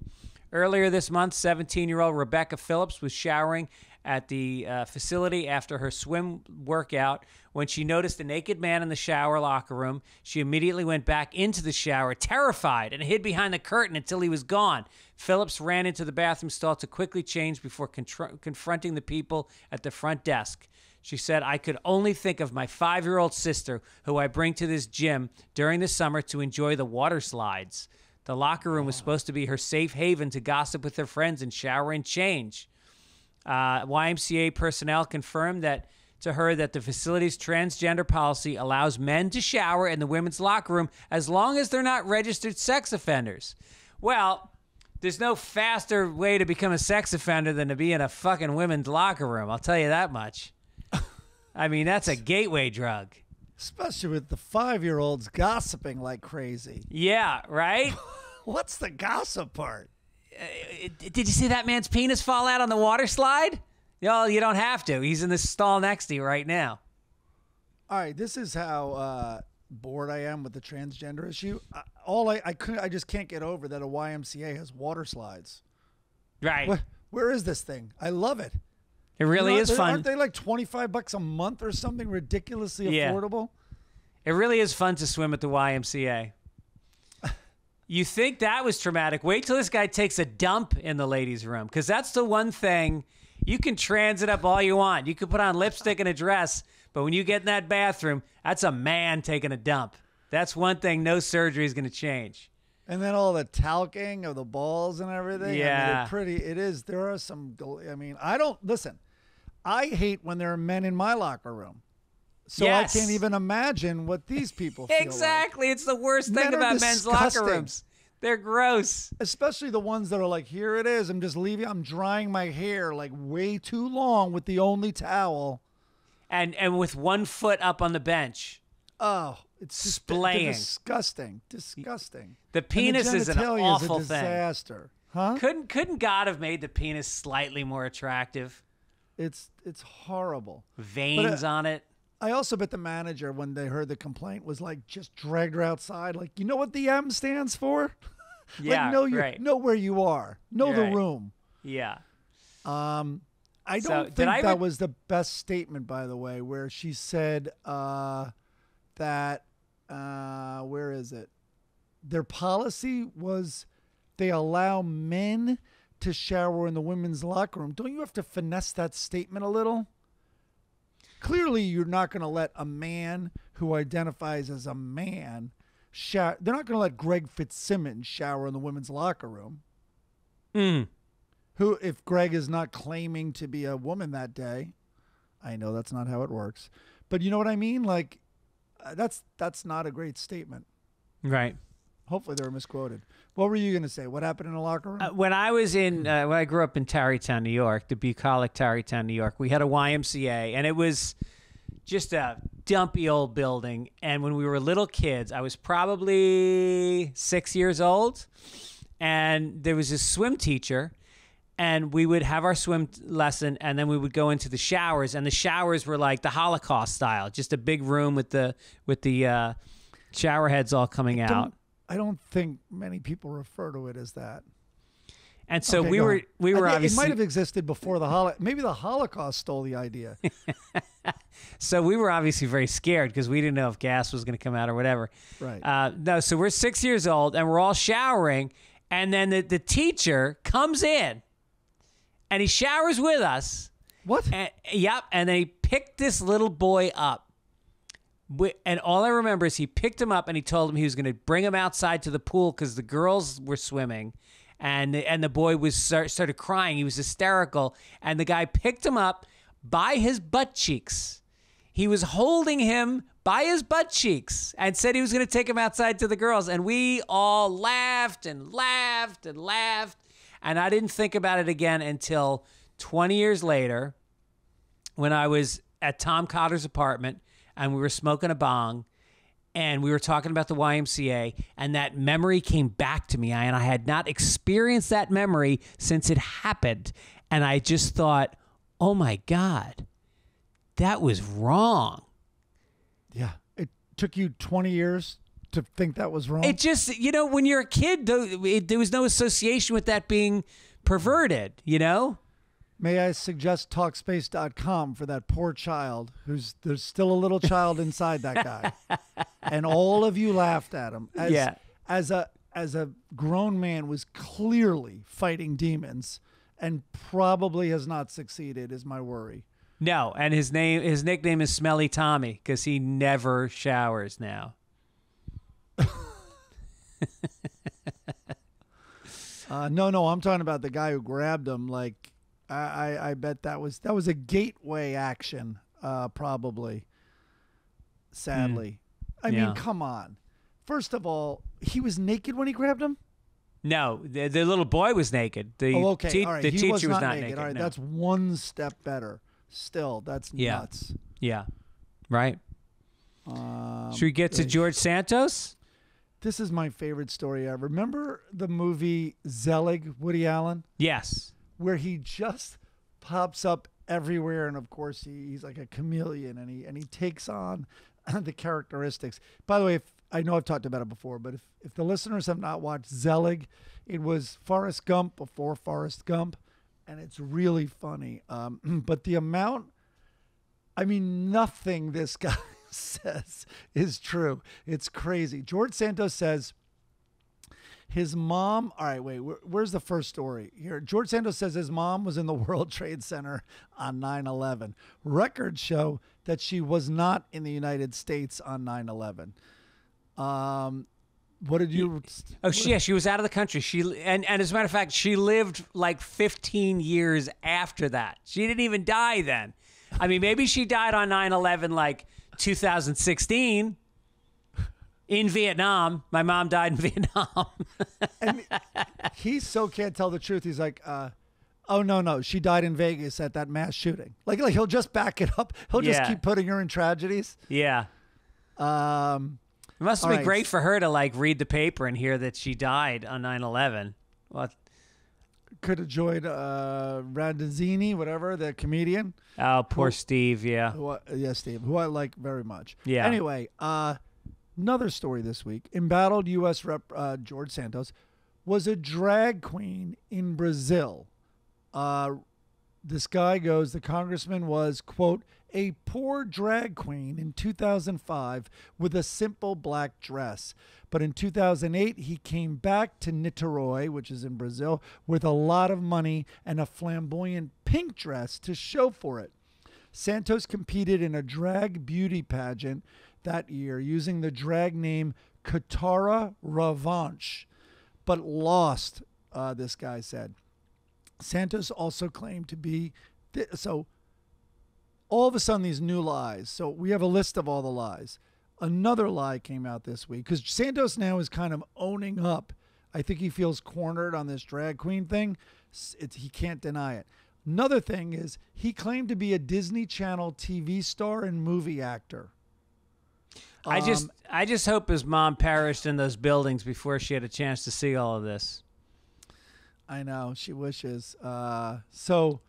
Earlier this month, 17-year-old Rebecca Phillips was showering at the facility after her swim workout. When she noticed a naked man in the shower locker room, she immediately went back into the shower, terrified, and hid behind the curtain until he was gone. Phillips ran into the bathroom stall to quickly change before confronting the people at the front desk. She said, "I could only think of my 5-year-old sister, who I bring to this gym during the summer to enjoy the water slides." The locker room was supposed to be her safe haven to gossip with her friends and shower and change. YMCA personnel confirmed to her that the facility's transgender policy allows men to shower in the women's locker room as long as they're not registered sex offenders. Well, there's no faster way to become a sex offender than to be in a fucking women's locker room. I'll tell you that much. I mean, that's a gateway drug. Especially with the 5-year-olds gossiping like crazy. Yeah, right? What's the gossip part? Did you see that man's penis fall out on the water slide? No, you don't have to. He's in the stall next to you right now. All right, this is how bored I am with the transgender issue. I just can't get over that a YMCA has water slides. Right. Where is this thing? I love it. It really is fun. Aren't they like $25 a month or something ridiculously affordable? It really is fun to swim at the YMCA. You think that was traumatic? Wait till this guy takes a dump in the ladies' room, because that's the one thing. You can transit up all you want. You can put on lipstick and a dress, but when you get in that bathroom, that's a man taking a dump. That's one thing no surgery is going to change. And then all the talking of the balls and everything. Yeah. I mean, it is. There are some, listen, I hate when there are men in my locker room. So Yes. I can't even imagine what these people feel Exactly. It's the worst Men thing are about men's locker disgusting. rooms. They're gross. Especially the ones that are like, here it is. I'm just leaving. I'm drying my hair like way too long with the only towel. And with 1 foot up on the bench. Oh, it's just Splaying. disgusting. Disgusting. The penis and the is an genitalia awful is a thing. disaster. Huh? Couldn't God have made the penis slightly more attractive? It's horrible. Veins on it. I also bet the manager, when they heard the complaint, was like, just dragged her outside. Like, you know what the M stands for? Yeah, like, know where you are. Know Right. the room. Yeah. I So, don't did think I that re- was the best statement, by the way, where she said that, where is it? Their policy was they allow men to shower in the women's locker room. Don't you have to finesse that statement a little? Clearly, you're not going to let a man who identifies as a man shower. They're not going to let Greg Fitzsimmons shower in the women's locker room. Who, if Greg is not claiming to be a woman that day, I know that's not how it works, but you know what I mean? Like, that's not a great statement. Right. Hopefully they were misquoted. What were you going to say? What happened in the locker room? When I was when I grew up in Tarrytown, New York, the bucolic Tarrytown, New York, we had a YMCA, and it was just a dumpy old building. And when we were little kids, I was probably 6 years old, and there was this swim teacher, and we would have our swim lesson, and then we would go into the showers, and the showers were like the Holocaust style, just a big room with the shower heads all coming out. I don't think many people refer to it as that. And so Okay, we go were on. we were I think obviously it might have existed before the Holocaust. Maybe the Holocaust stole the idea. So we were obviously very scared because we didn't know if gas was going to come out or whatever. Right. No, so we're 6 years old and we're all showering, and then the teacher comes in and he showers with us. What? And, yep, and then he picked this little boy up. And all I remember is he picked him up and he told him he was going to bring him outside to the pool because the girls were swimming. And the boy was started crying. He was hysterical. And the guy picked him up by his butt cheeks. He was holding him by his butt cheeks and said he was going to take him outside to the girls. And we all laughed and laughed and laughed. And I didn't think about it again until 20 years later when I was at Tom Cotter's apartment and we were smoking a bong. And we were talking about the YMCA, and that memory came back to me. And I had not experienced that memory since it happened. And I just thought, oh, my God, that was wrong. Yeah. It took you 20 years to think that was wrong? It just, when you're a kid, there was no association with that being perverted, May I suggest Talkspace.com for that poor child there's still a little child inside that guy. And all of you laughed at him. As a grown man was clearly fighting demons and probably has not succeeded is my worry. No, and his nickname is Smelly Tommy because he never showers now. No, I'm talking about the guy who grabbed him. Like, I bet that was a gateway action, probably. Sadly, I mean, come on. First of all, he was naked when he grabbed him. No, the little boy was naked. Okay. All right. The He teacher was not naked. All right, no. that's one step better. Still, that's nuts. Yeah. Right. Should we get to George Santos? This is my favorite story ever. Remember the movie Zelig, Woody Allen? Yes. Where he just pops up everywhere, and of course he's like a chameleon, and he takes on the characteristics. By the way, I know I've talked about it before, but if the listeners have not watched Zelig, it was Forrest Gump before Forrest Gump, and it's really funny. But the amount, I mean, nothing this guy says is true. It's crazy. George Santos says his mom, all right, wait, where's the first story here? George Santos says his mom was in the World Trade Center on 9/11. Records show that she was not in the United States on 9/11. What did you? She was out of the country. And as a matter of fact, she lived like 15 years after that. She didn't even die then. I mean, maybe she died on 9/11 like 2016 in Vietnam. My mom died in Vietnam. And he so can't tell the truth. He's like, oh no, she died in Vegas at that mass shooting. Like he'll just back it up. He'll just keep putting her in tragedies. Yeah. It must have been great for her to like read the paper and hear that she died on 9/11. What? Could have joined Radazzini, whatever, the comedian. Oh, poor Steve. Yeah. Steve, who I like very much. Yeah. Anyway, another story this week. Embattled U.S. Rep George Santos was a drag queen in Brazil. This guy goes, the congressman was, quote, a poor drag queen in 2005 with a simple black dress. But in 2008, he came back to Niterói, which is in Brazil, with a lot of money and a flamboyant pink dress to show for it. Santos competed in a drag beauty pageant that year using the drag name Katara Revanche, but lost, this guy said. Santos also claimed to be... So all of a sudden, these new lies. So we have a list of all the lies. Another lie came out this week because Santos now is kind of owning up. I think he feels cornered on this drag queen thing. He can't deny it. Another thing is he claimed to be a Disney Channel TV star and movie actor. I just hope his mom perished in those buildings before she had a chance to see all of this. I know, she wishes. So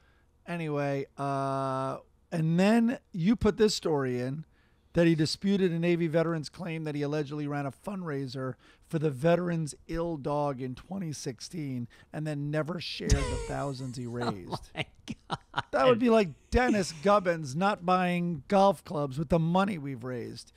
anyway, and then you put this story in that he disputed a Navy veteran's claim that he allegedly ran a fundraiser for the veterans' ill dog in 2016 and then never shared the thousands he raised. Oh my God. That would be like Dennis Gubbins not buying golf clubs with the money we've raised.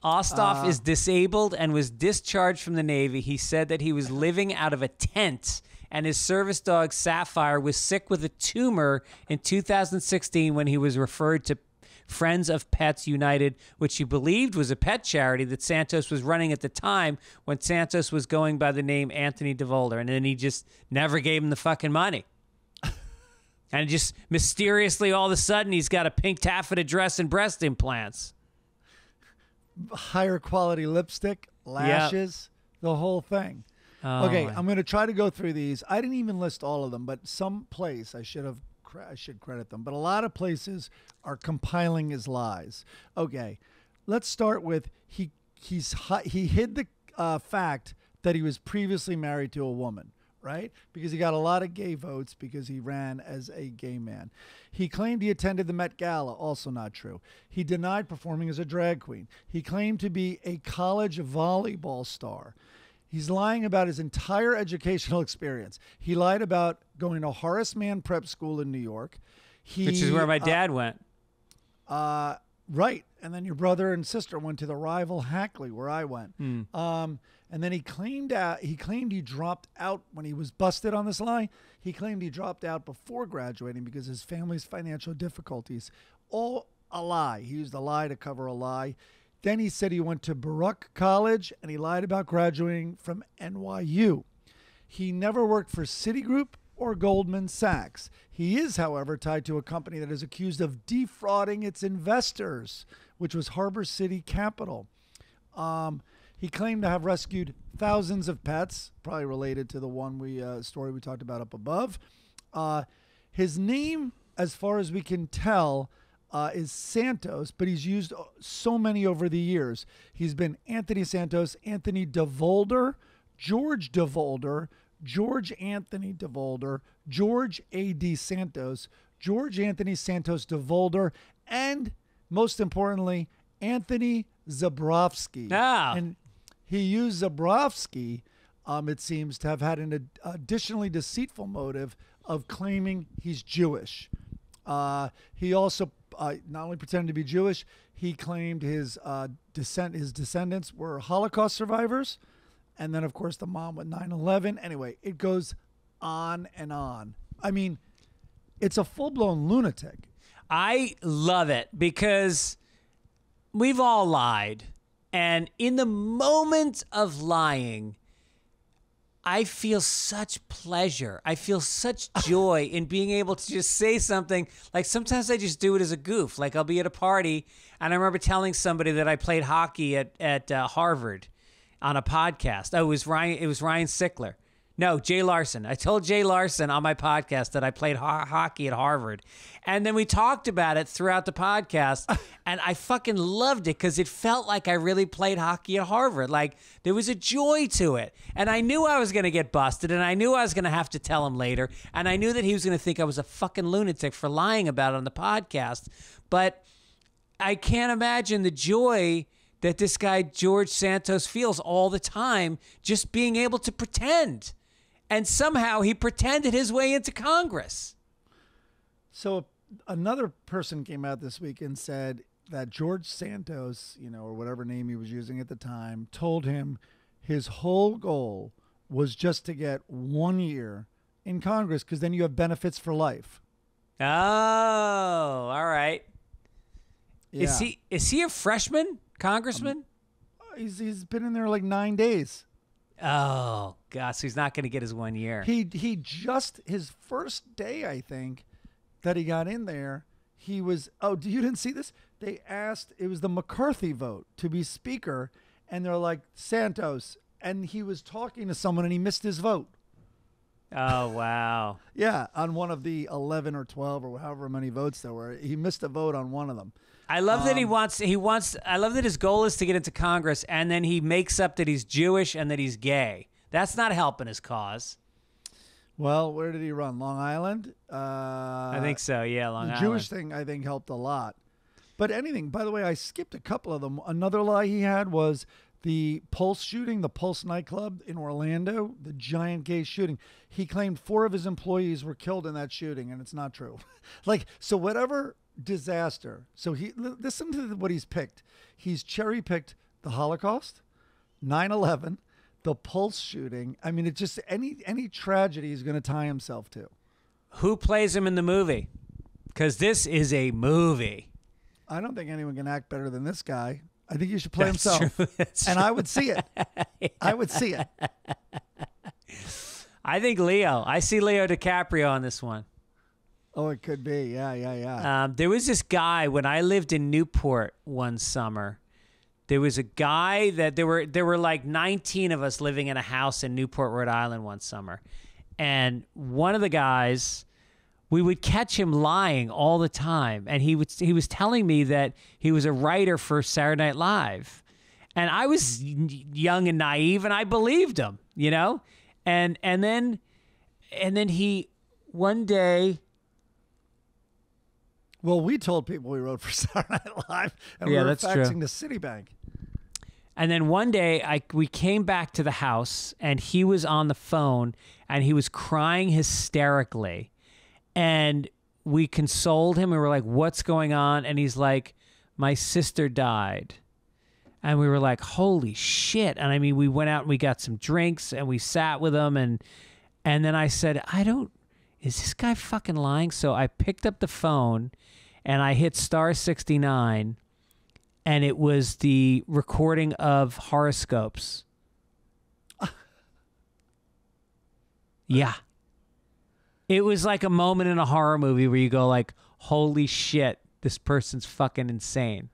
Ostov is disabled and was discharged from the Navy. He said that he was living out of a tent, and his service dog, Sapphire, was sick with a tumor in 2016 when he was referred to Friends of Pets United, which he believed was a pet charity that Santos was running at the time when Santos was going by the name Anthony DeVolder, and then he just never gave him the fucking money. And just mysteriously, all of a sudden, he's got a pink taffeta dress and breast implants. Higher quality lipstick, lashes, the whole thing. Oh, okay, I'm going to try to go through these. I didn't even list all of them, but some place I should credit them. But a lot of places are compiling his lies. Okay, let's start with he hid the fact that he was previously married to a woman, right? Because he got a lot of gay votes because he ran as a gay man. He claimed he attended the Met Gala, also not true. He denied performing as a drag queen. He claimed to be a college volleyball star. He's lying about his entire educational experience. He lied about going to Horace Mann Prep School in New York. Which is where my dad went. Right. And then your brother and sister went to the rival Hackley, where I went. And then he claimed he dropped out when he was busted on this lie. He claimed he dropped out before graduating because of his family's financial difficulties. All a lie. He used a lie to cover a lie. Then he said he went to Baruch College, and he lied about graduating from NYU. He never worked for Citigroup or Goldman Sachs. He is, however, tied to a company that is accused of defrauding its investors, which was Harbor City Capital. He claimed to have rescued thousands of pets, probably related to the story we talked about up above. His name, as far as we can tell, is Santos, but he's used so many over the years. He's been Anthony Santos, Anthony DeVolder, George DeVolder, George Anthony DeVolder, George A.D. Santos, George Anthony Santos DeVolder, and most importantly, Anthony Zabrowski. And he used Zabrowski, it seems, to have had an additionally deceitful motive of claiming he's Jewish. He also not only pretended to be Jewish, he claimed his descendants were Holocaust survivors. And then, of course, the mom with 9/11. Anyway, it goes on and on. I mean, it's a full-blown lunatic. I love it because we've all lied. And in the moment of lying, I feel such pleasure. I feel such joy in being able to just say something. Like sometimes I just do it as a goof. Like I'll be at a party and I remember telling somebody that I played hockey at Harvard on a podcast. Oh, it was Ryan Sickler. No, Jay Larson. I told Jay Larson on my podcast that I played hockey at Harvard. And then we talked about it throughout the podcast. And I fucking loved it because it felt like I really played hockey at Harvard. Like there was a joy to it. And I knew I was going to get busted. And I knew I was going to have to tell him later. And I knew that he was going to think I was a fucking lunatic for lying about it on the podcast. But I can't imagine the joy that this guy George Santos feels all the time just being able to pretend. And somehow he pretended his way into Congress. So another person came out this week and said that George Santos, or whatever name he was using at the time, told him his whole goal was just to get 1 year in Congress because then you have benefits for life. Oh, all right. Yeah. Is he a freshman congressman? He's been in there like 9 days. Oh, God. So he's not going to get his 1 year. He just, his first day, I think, that he got in there, he was, you didn't see this? They asked, it was the McCarthy vote to be speaker, and they're like, Santos. And he was talking to someone and he missed his vote. Oh, wow. Yeah, on one of the 11 or 12 or however many votes there were. He missed a vote on one of them. I love that I love that his goal is to get into Congress and then he makes up that he's Jewish and that he's gay. That's not helping his cause. Well, where did he run? Long Island? I think so, yeah, Long Island. The Jewish thing, I think, helped a lot. But anything, by the way, I skipped a couple of them. Another lie he had was the Pulse shooting, the Pulse nightclub in Orlando, the giant gay shooting. He claimed 4 of his employees were killed in that shooting, and it's not true. So whatever disaster. So listen to what he's picked. He's cherry-picked the Holocaust, 9/11, the Pulse shooting. I mean, it's just any tragedy he's going to tie himself to. Who plays him in the movie? Because this is a movie. I don't think anyone can act better than this guy. I think he should play That's himself. True. That's and true. I would see it. I would see it. I think Leo. I see Leo DiCaprio on this one. Oh, it could be. Yeah. There was this guy when I lived in Newport one summer. There was a guy that there were like 19 of us living in a house in Newport, Rhode Island one summer. And one of the guys, we would catch him lying all the time. And he was telling me that he was a writer for Saturday Night Live. And I was young and naive and I believed him, And then he one day. Well, we told people we wrote for Saturday Night Live, and we were faxing to Citibank. And then one day, we came back to the house, and he was on the phone, and he was crying hysterically. And we consoled him. We were like, what's going on? And he's like, my sister died. And we were like, holy shit. And I mean, we went out and we got some drinks, and we sat with him. And then I said, is this guy fucking lying? So I picked up the phone and I hit *69 and it was the recording of horoscopes. Yeah. It was like a moment in a horror movie where you go like, holy shit, this person's fucking insane.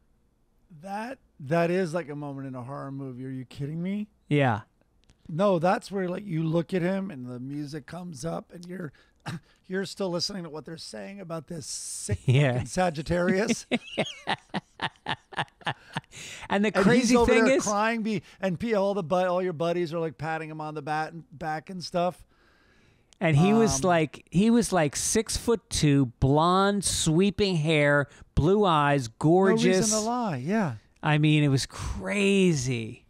That is like a moment in a horror movie. Are you kidding me? Yeah. No, that's where like you look at him and the music comes up and you're you're still listening to what they're saying about this sick Yeah. fucking Sagittarius. And the And crazy he's over thing there is, crying. All your buddies are like patting him on the back and stuff. and he was like 6'2", blonde, sweeping hair, blue eyes, gorgeous. No reason to lie. Yeah. I mean, it was crazy.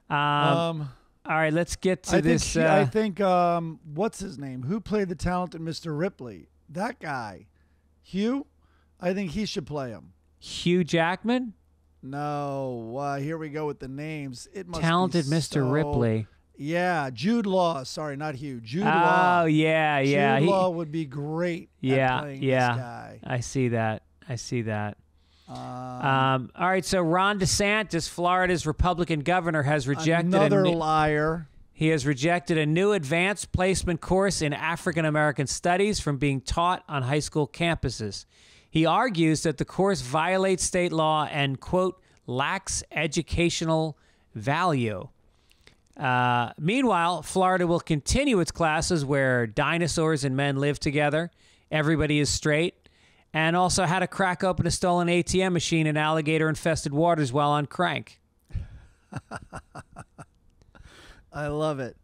All right, let's get to this. I think what's his name? Who played the talented Mr. Ripley? That guy, Hugh. I think he should play him. Hugh Jackman, No, here we go with the names. It must talented be Mr. so- Ripley. Yeah, Jude Law. Sorry, not Hugh. Jude Oh Law. yeah, yeah, Jude Law would be great. At playing this guy. I see that. All right, so Ron DeSantis, Florida's Republican governor, has rejected Another liar. He has rejected a new advanced placement course in African American studies from being taught on high school campuses. He argues that the course violates state law and, quote, lacks educational value. Meanwhile, Florida will continue its classes where dinosaurs and men live together, everybody is straight, and also how to crack open a stolen ATM machine in alligator-infested waters while on crank. I love it.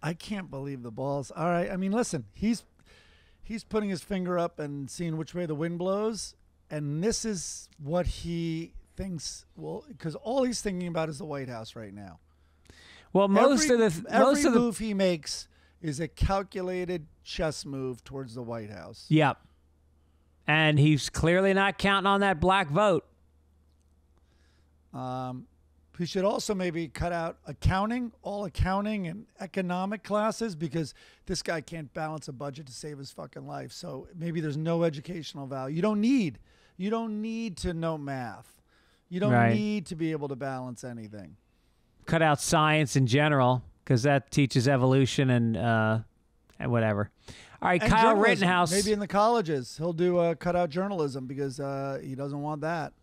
I can't believe the balls. All right. I mean, listen, he's putting his finger up and seeing which way the wind blows, and this is what he thinks. Well, because all he's thinking about is the White House right now. Well, Every move he makes is a calculated chess move towards the White House. Yep. And he's clearly not counting on that black vote. He should also maybe cut out all accounting and economic classes, because this guy can't balance a budget to save his fucking life. So maybe there's no educational value. You don't need to know math. You don't need to be able to balance anything. Cut out science in general, because that teaches evolution and whatever. All right, And Kyle journalism. Rittenhouse. Maybe in the colleges he'll do cut out journalism, because he doesn't want that.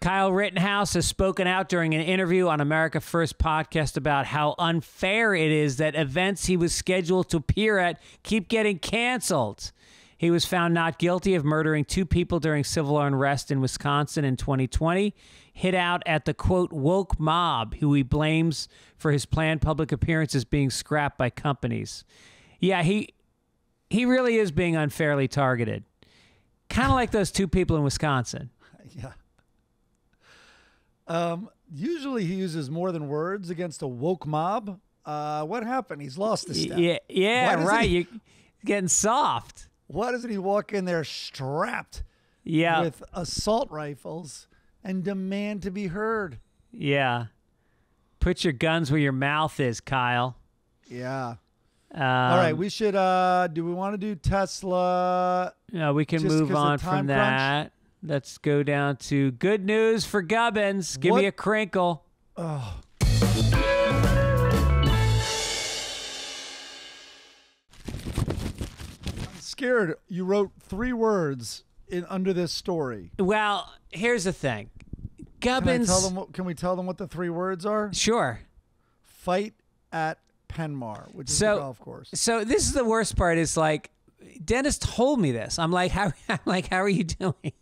Kyle Rittenhouse has spoken out during an interview on America First podcast about how unfair it is that events he was scheduled to appear at keep getting canceled. He was found not guilty of murdering 2 people during civil unrest in Wisconsin in 2020, hit out at the, quote, woke mob, who he blames for his planned public appearances being scrapped by companies. Yeah, he really is being unfairly targeted. Kind of like those 2 people in Wisconsin. Yeah. Usually he uses more than words against a woke mob. What happened? He's lost the step. Yeah, right. You're getting soft. Why doesn't he walk in there strapped with assault rifles and demand to be heard? Yeah. Put your guns where your mouth is, Kyle. Yeah. All right. We should, do we want to do Tesla? No, we can move on from that. Let's go down to good news for Gubbins. Give me a crinkle. Oh. I'm scared. You wrote 3 words under this story. Well, here's the thing. Gubbins. Can we tell them what the 3 words are? Sure. Fight at Penmar, which is the golf course. So this is the worst part. Is like, Dennis told me this. I'm like, how are you doing?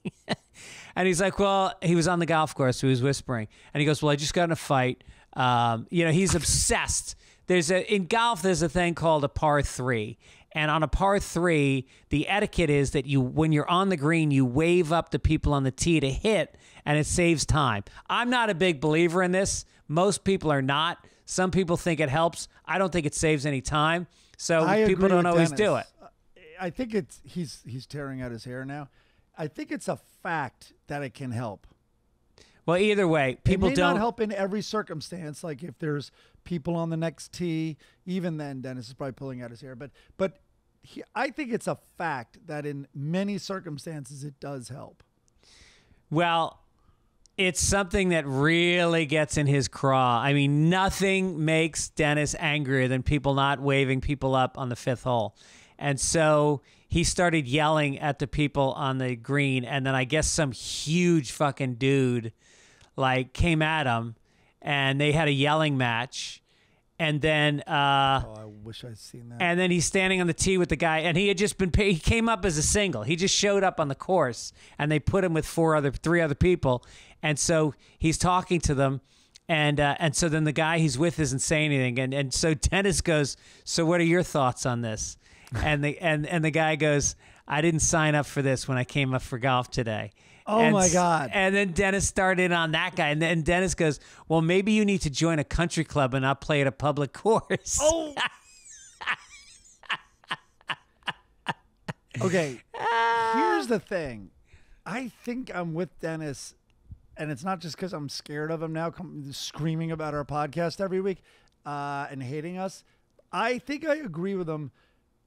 And he's like, well, he was on the golf course, so he was whispering. And he goes, well, I just got in a fight. He's obsessed. In golf, there's a thing called a par 3. And on a par 3, the etiquette is that when you're on the green, you wave up the people on the tee to hit, and it saves time. I'm not a big believer in this. Most people are not. Some people think it helps. I don't think it saves any time. So people don't always do it. I think he's tearing out his hair now. I think it's a fact that it can help. Well, either way, people it may don't not help in every circumstance. Like if there's people on the next tee, even then Dennis is probably pulling out his hair. But I think it's a fact that in many circumstances it does help. Well, it's something that really gets in his craw. I mean, nothing makes Dennis angrier than people not waving people up on the 5th hole. And so he started yelling at the people on the green, and then I guess some huge fucking dude came at him, and they had a yelling match. And then I wish I'd seen that. and then he's standing on the tee with the guy, and he had just been paid. He came up as a single. He just showed up on the course, and they put him with three other people. And so he's talking to them, and so then the guy he's with isn't saying anything. And so Dennis goes, "So what are your thoughts on this?" And the guy goes, "I didn't sign up for this when I came up for golf today." Oh, my God. And then Dennis started on that guy. And then Dennis goes, "Well, maybe you need to join a country club and not play at a public course." Oh. Okay. Here's the thing. I think I'm with Dennis, and it's not just because I'm scared of him now, screaming about our podcast every week and hating us. I think I agree with him.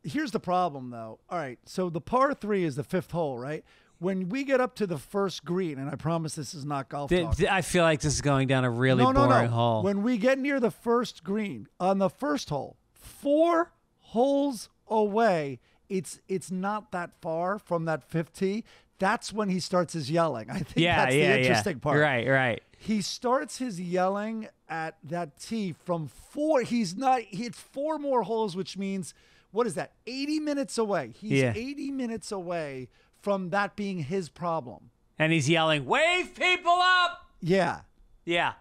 Here's the problem, though. All right. So the par 3 is the 5th hole, right? When we get up to the first green, and I promise this is not golf talk. I feel like this is going down a really boring hole. When we get near the first green on the first hole, 4 holes away, it's not that far from that 5th tee. That's when he starts his yelling. I think that's the interesting part. Right. He starts his yelling at that tee from 4. It's 4 more holes, which means, what is that? 80 minutes away. He's 80 minutes away from that being his problem. And he's yelling, "Wave people up!" Yeah. Yeah.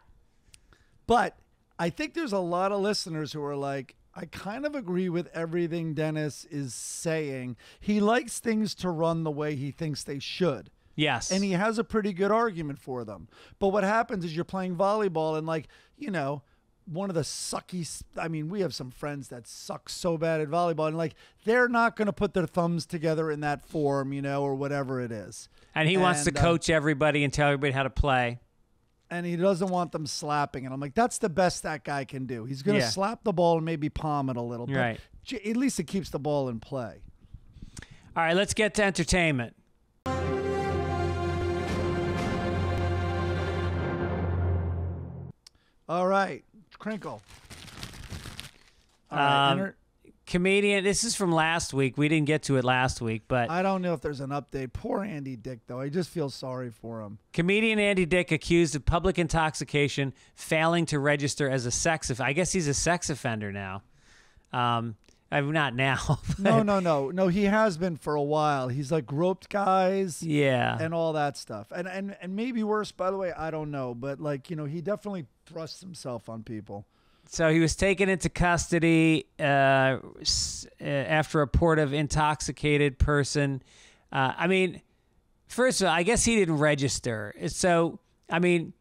But I think there's a lot of listeners who are like, I kind of agree with everything Dennis is saying. He likes things to run the way he thinks they should. Yes. And he has a pretty good argument for them. But what happens is you're playing volleyball and, like, you know, one of the sucky, I mean, we have some friends that suck so bad at volleyball, and like, they're not going to put their thumbs together in that form, you know, or whatever it is. And he wants to coach everybody and tell everybody how to play. And he doesn't want them slapping. And I'm like, that's the best that guy can do. He's going to slap the ball and maybe palm it a little bit. Right. At least it keeps the ball in play. All right, let's get to entertainment. All right. Crinkle. All right. Comedian, this is from last week. We didn't get to it last week, but I don't know if there's an update. Poor Andy Dick, though. I just feel sorry for him. Comedian Andy Dick accused of public intoxication, failing to register as a sex offender. I guess he's a sex offender now. Not now. No. He has been for a while. He's like groped guys. Yeah. And all that stuff. And maybe worse, by the way, I don't know. But, like, you know, he definitely thrusts himself on people. So he was taken into custody after a report of intoxicated person. I mean, first of all, I guess he didn't register. So, I mean,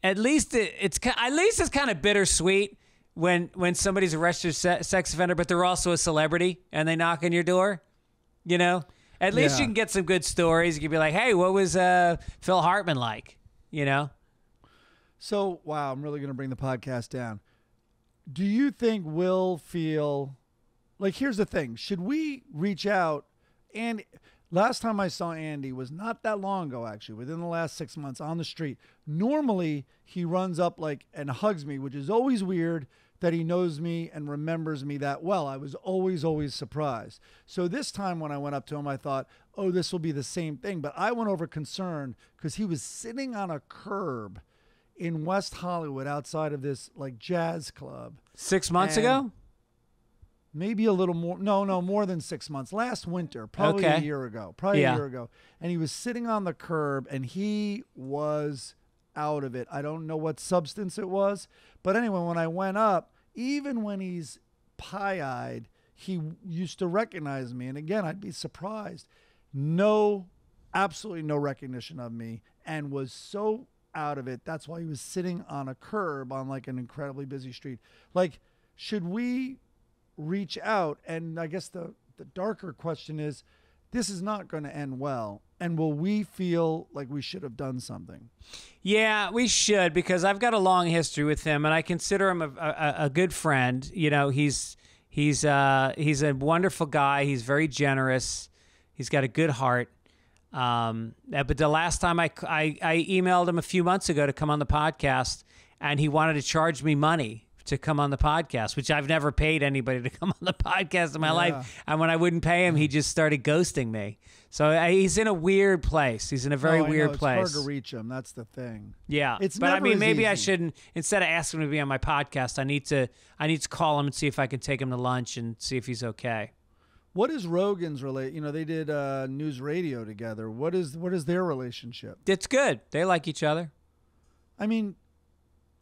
at least it's kind of bittersweet when somebody's a registered sex offender, but they're also a celebrity and they knock on your door. You know, at least you can get some good stories. You can be like, "Hey, what was Phil Hartman like?" You know. So, wow, I'm really going to bring the podcast down. Do you think we'll feel like, here's the thing. Should we reach out? And last time I saw Andy was not that long ago, actually, within the last 6 months on the street. Normally, he runs up like and hugs me, which is always weird that he knows me and remembers me that well. I was always surprised. So this time when I went up to him, I thought, oh, this will be the same thing. But I went over concerned because he was sitting on a curb in West Hollywood outside of this like jazz club. 6 months ago? Maybe a little more. No, more than 6 months. Last winter, probably a year ago. A year ago. And he was sitting on the curb and he was out of it. I don't know what substance it was. But anyway, when I went up, even when he's pie-eyed, he used to recognize me. And again, I'd be surprised. Absolutely no recognition of me, and was so out of it. That's why he was sitting on a curb on like an incredibly busy street. Like, should we reach out? And I guess the darker question is, this is not going to end well. And will we feel like we should have done something? Yeah, we should, because I've got a long history with him, and I consider him a good friend. You know, he's a wonderful guy. He's very generous. He's got a good heart. But the last time I emailed him a few months ago to come on the podcast, and he wanted to charge me money to come on the podcast, which I've never paid anybody to come on the podcast in my life. And when I wouldn't pay him, he just started ghosting me. So he's in a weird place. He's in a very weird place. It's hard to reach him. That's the thing. Yeah. It's but I mean, maybe easy. I shouldn't, instead of asking him to be on my podcast, I need to call him and see if I can take him to lunch and see if he's okay. What is Rogan's they did news radio together. What is their relationship? It's good. They like each other. I mean,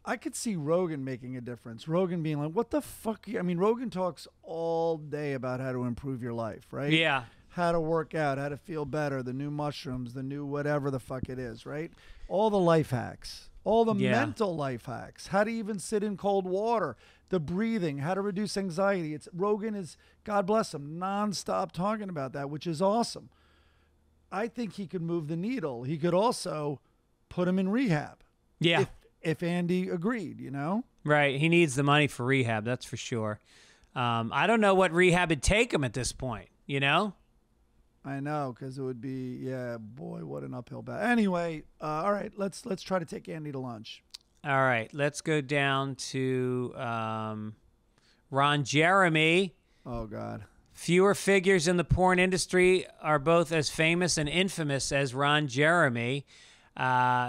I could see Rogan making a difference. Rogan being like, what the fuck? I mean, Rogan talks all day about how to improve your life, right? Yeah. How to work out, how to feel better, the new mushrooms, the new whatever the fuck it is, right? All the life hacks, all the mental life hacks, how to even sit in cold water, the breathing, how to reduce anxiety. Rogan is, God bless him, nonstop talking about that, which is awesome. I think he could move the needle. He could also put him in rehab. Yeah. If Andy agreed, Right. He needs the money for rehab. That's for sure. I don't know what rehab would take him at this point, I know, because it would be, boy, what an uphill battle. Anyway, all right, let's try to take Andy to lunch. All right, let's go down to Ron Jeremy. Oh, God. Fewer figures in the porn industry are both as famous and infamous as Ron Jeremy.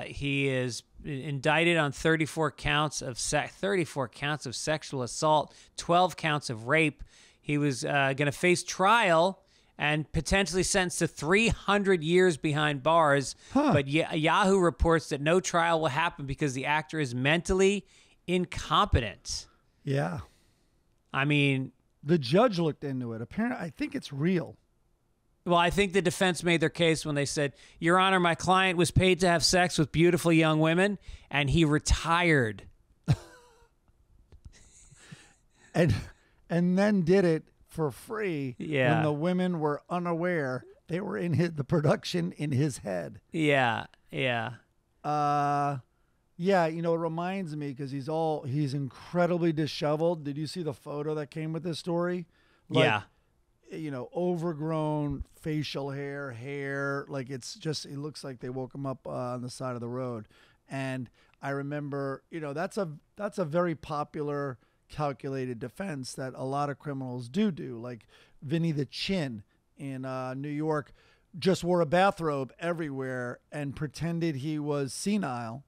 He is indicted on 34 counts of sexual assault, 12 counts of rape. He was going to face trial and potentially sentenced to 300 years behind bars. But Yahoo reports that no trial will happen because the actor is mentally incompetent. Yeah. I mean, the judge looked into it. Apparently, I think it's real. Well, I think the defense made their case when they said, Your Honor, my client was paid to have sex with beautiful young women, and he retired. and then did it for free when the women were unaware they were in the production in his head. Yeah. It reminds me because he's incredibly disheveled. Did you see the photo that came with this story? Overgrown facial hair, like it looks like they woke him up on the side of the road. And I remember, that's a very popular calculated defense that a lot of criminals do. Like Vinny the Chin in New York just wore a bathrobe everywhere and pretended he was senile,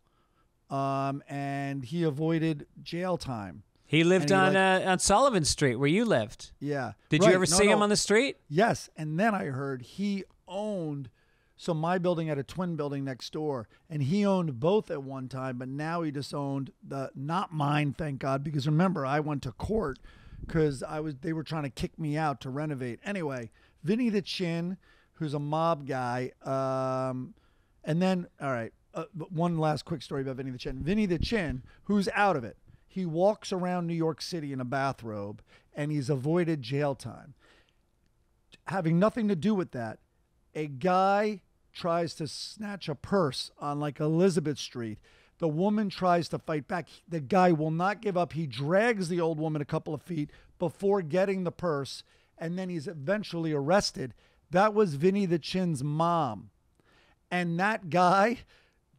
and he avoided jail time. He lived on Sullivan Street where you lived. Yeah. Did you ever see him on the street? Yes. And then I heard he owned, so my building had a twin building next door, and he owned both at one time, but now he just owned not mine, thank God, because remember, I went to court because they were trying to kick me out to renovate. Anyway, Vinny the Chin, who's a mob guy, and then, all right, one last quick story about Vinny the Chin. Vinny the Chin, who's out of it. He walks around New York City in a bathrobe, and he's avoided jail time. Having nothing to do with that, a guy tries to snatch a purse on like Elizabeth Street. The woman tries to fight back. The guy will not give up. He drags the old woman a couple of feet before getting the purse, and then he's eventually arrested. That was Vinny the Chin's mom. And that guy,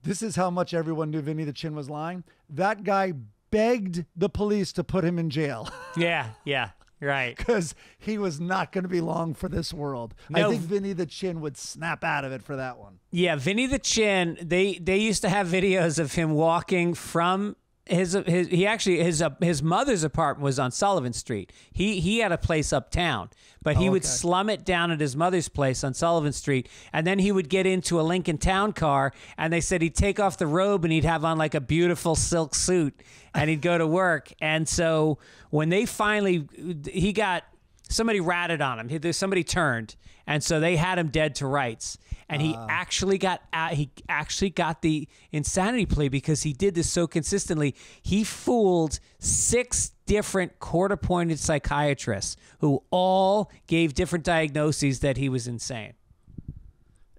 this is how much everyone knew Vinny the Chin was lying. That guy begged the police to put him in jail. Yeah, right. Because he was not going to be long for this world. No. I think Vinny the Chin would snap out of it for that one. Yeah, Vinny the Chin, they used to have videos of him walking from his mother's apartment was on Sullivan Street. He had a place uptown, but he would slum it down at his mother's place on Sullivan Street, and then he would get into a Lincoln Town Car, and they said he'd take off the robe and he'd have on like a beautiful silk suit, and he'd go to work. And so when they finally, somebody ratted on him. Somebody turned, and so they had him dead to rights. And he actually got out. He actually got the insanity plea because he did this so consistently. He fooled 6 different court-appointed psychiatrists who all gave different diagnoses that he was insane.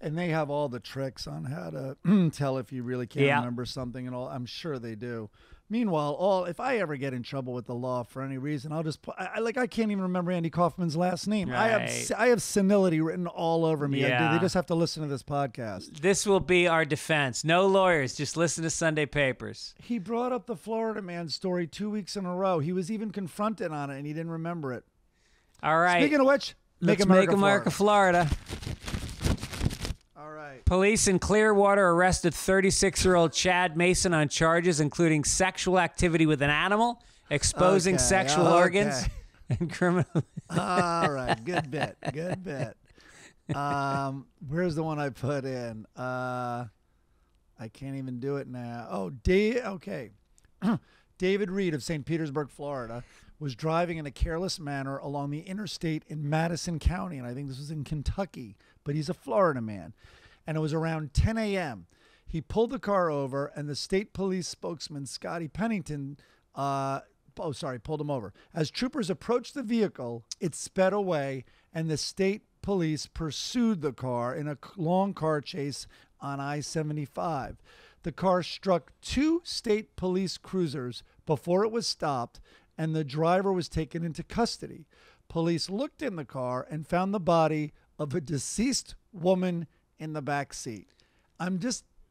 And they have all the tricks on how to tell if you really can't remember something and all. I'm sure they do. Meanwhile, if I ever get in trouble with the law for any reason, I'll just I can't even remember Andy Kaufman's last name. Right. I have senility written all over me. Yeah. They just have to listen to this podcast. This will be our defense. No lawyers. Just listen to Sunday papers. He brought up the Florida man story 2 weeks in a row. He was even confronted on it, and he didn't remember it. All right. Speaking of which, Let's make America Florida. All right. Police in Clearwater arrested 36-year-old Chad Mason on charges including sexual activity with an animal, exposing sexual organs, and criminal. All right. Good bit. Good bit. Where's the one I put in? I can't even do it now. Oh, okay. David Reed of St. Petersburg, Florida, was driving in a careless manner along the interstate in Madison County, and I think this was in Kentucky, but he's a Florida man. And it was around 10 a.m. He pulled the car over, and the state police spokesman, Scotty Pennington, pulled him over. As troopers approached the vehicle, it sped away, and the state police pursued the car in a long car chase on I-75. The car struck two state police cruisers before it was stopped, and the driver was taken into custody. Police looked in the car and found the body of a deceased woman in the back seat.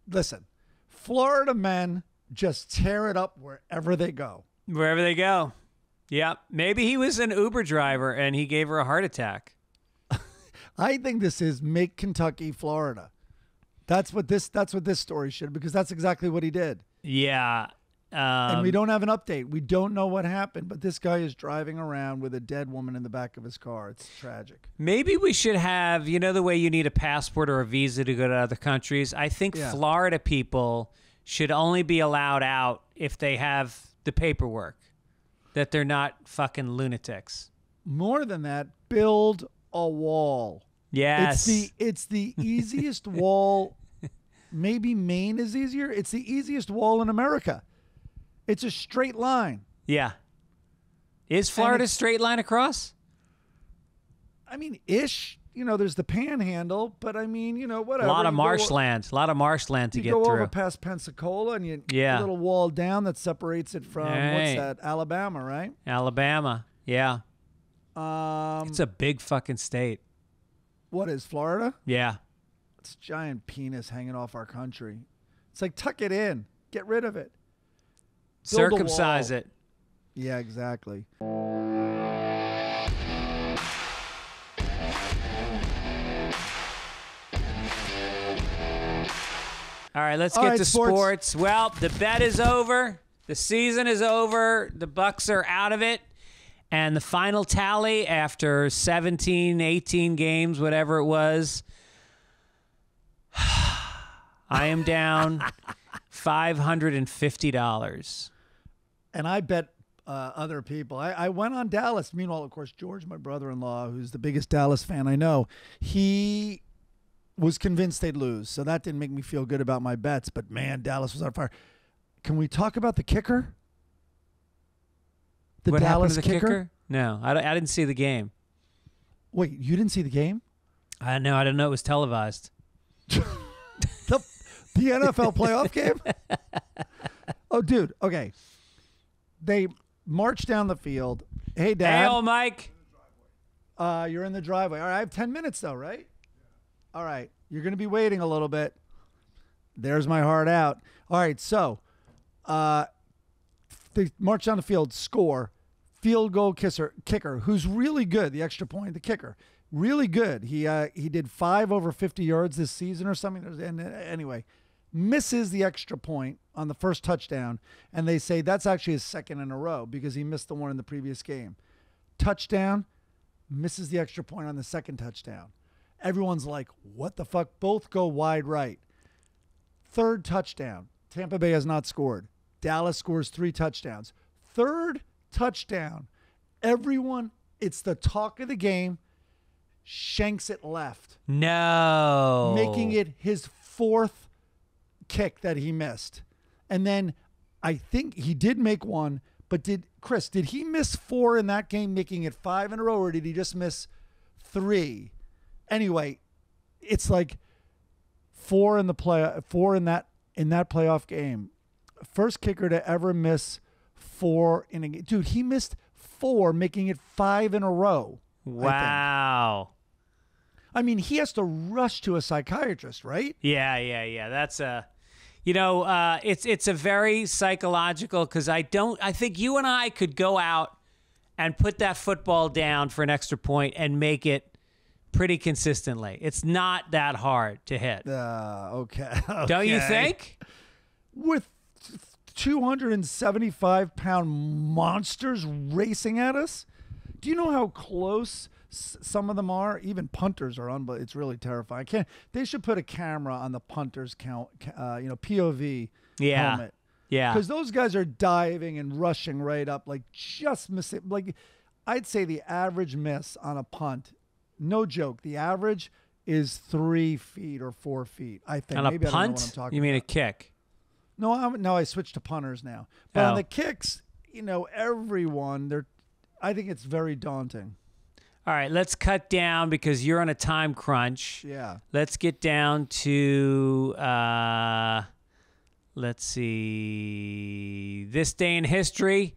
Listen, Florida men just tear it up wherever they go. Wherever they go. Yeah. Maybe he was an Uber driver and he gave her a heart attack. I think this is make Kentucky Florida. That's what this story should, because that's exactly what he did. Yeah. And we don't have an update. We don't know what happened, but this guy is driving around with a dead woman in the back of his car. It's tragic. Maybe we should have, the way you need a passport or a visa to go to other countries? I think Florida people should only be allowed out if they have the paperwork, that they're not fucking lunatics. More than that, build a wall. Yes. It's the easiest wall. Maybe Maine is easier. It's the easiest wall in America. It's a straight line. Yeah. Is Florida a straight line across? I mean, ish. There's the Panhandle, but I mean, whatever. A lot of marshland. A lot of marshland to get through. You go over past Pensacola, and you get a little wall down that separates it from what's that? Alabama, right? Alabama. Yeah. It's a big fucking state. What is Florida? Yeah. It's a giant penis hanging off our country. It's like, tuck it in. Get rid of it. Build Circumcise it. Yeah, exactly. All right, let's get to sports. Well, the bet is over. The season is over. The Bucks are out of it. And the final tally after 17, 18 games, whatever it was, I am down $550. And I bet other people. I went on Dallas. Meanwhile, of course, George, my brother-in-law, who's the biggest Dallas fan I know, he was convinced they'd lose. So that didn't make me feel good about my bets. But, man, Dallas was on fire. Can we talk about the kicker? What Dallas happened to the kicker? No, I didn't see the game. Wait, you didn't see the game? No, I didn't know it was televised. The NFL playoff game? Oh, dude. Okay. They march down the field. Hey, Dad. Hey, old Mike. You're in the driveway. All right, I have 10 minutes, though, right? All right. You're going to be waiting a little bit. There's my heart out. All right, so they march down the field, score, field goal kicker, who's really good, the extra point, the kicker, really good. He did 5 over 50 yards this season or something. And anyway, misses the extra point on the first touchdown, and they say that's actually his second in a row because he missed the one in the previous game. Touchdown, misses the extra point on the second touchdown. Everyone's like, what the fuck? Both go wide right. Third touchdown. Tampa Bay has not scored. Dallas scores 3 touchdowns. Third touchdown. Everyone, it's the talk of the game, shanks it left. No. Making it his 4th kick that he missed. And then I think he did make one, but did he miss 4 in that game, making it 5 in a row, or did he just miss 3? Anyway, it's like 4 in that playoff game. first kicker to ever miss 4 in a game. Dude, he missed 4, making it 5 in a row. Wow. I mean, he has to rush to a psychiatrist, right? Yeah. That's it's a very psychological, because I think you and I could go out and put that football down for an extra point and make it pretty consistently. It's not that hard to hit. Okay. Don't you think? With 275-pound monsters racing at us? Do you know how close some of them are? Even punters are on, but it's really terrifying. They should put a camera on the punters POV helmet. Yeah. Because those guys are diving and rushing right up, like just missing. Like, I'd say the average miss on a punt, no joke, the average is 3 feet or 4 feet. I think. On a Maybe punt? I don't know what I'm talking you mean about. a kick? No, I switched to punters now. But on the kicks, everyone, I think it's very daunting. All right, let's cut down because you're on a time crunch. Yeah. Let's get down to, let's see, this day in history.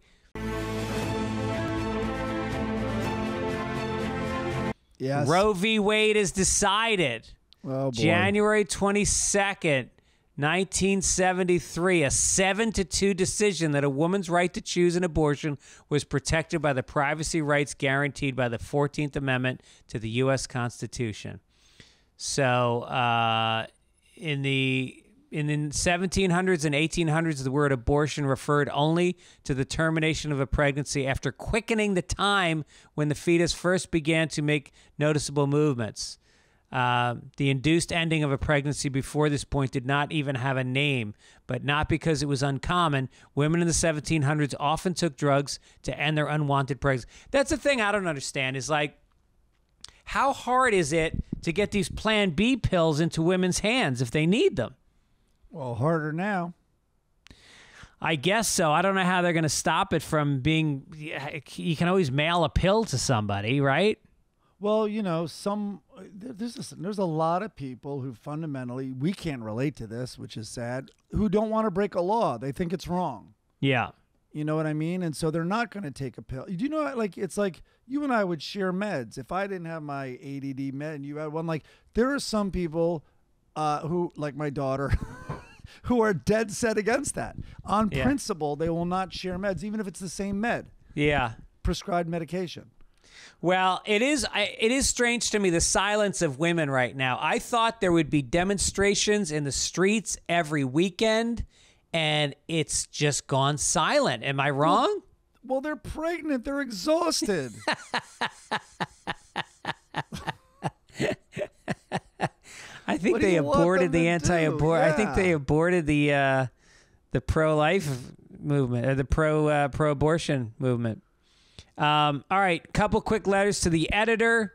Yes. Roe v. Wade is decided. Oh, boy. January 22nd, 1973, a 7-2 decision that a woman's right to choose an abortion was protected by the privacy rights guaranteed by the 14th Amendment to the U.S. Constitution. So in the 1700s and 1800s, the word abortion referred only to the termination of a pregnancy after quickening the time when the fetus first began to make noticeable movements. The induced ending of a pregnancy before this point did not even have a name, but not because it was uncommon. Women in the 1700s often took drugs to end their unwanted pregnancy. That's the thing I don't understand is, like, how hard is it to get these Plan B pills into women's hands if they need them? Well, harder now. I guess so. I don't know how they're going to stop it from being. You can always mail a pill to somebody, right? Well, there's a lot of people who fundamentally, we can't relate to this, which is sad, who don't want to break a law. They think it's wrong. Yeah. You know what I mean? And so they're not going to take a pill. Do you know, like, it's like you and I would share meds. If I didn't have my ADD med and you had one, like, there are some people who, like my daughter, who are dead set against that. On principle, they will not share meds, even if it's the same med. Yeah. Prescribed medication. Well, it is strange to me, the silence of women right now. I thought there would be demonstrations in the streets every weekend, and it's just gone silent. Am I wrong? Well, they're pregnant. They're exhausted. I think they aborted the anti-abortion. Yeah. I think they aborted the pro-life movement or the pro-abortion movement. All right, couple quick letters to the editor.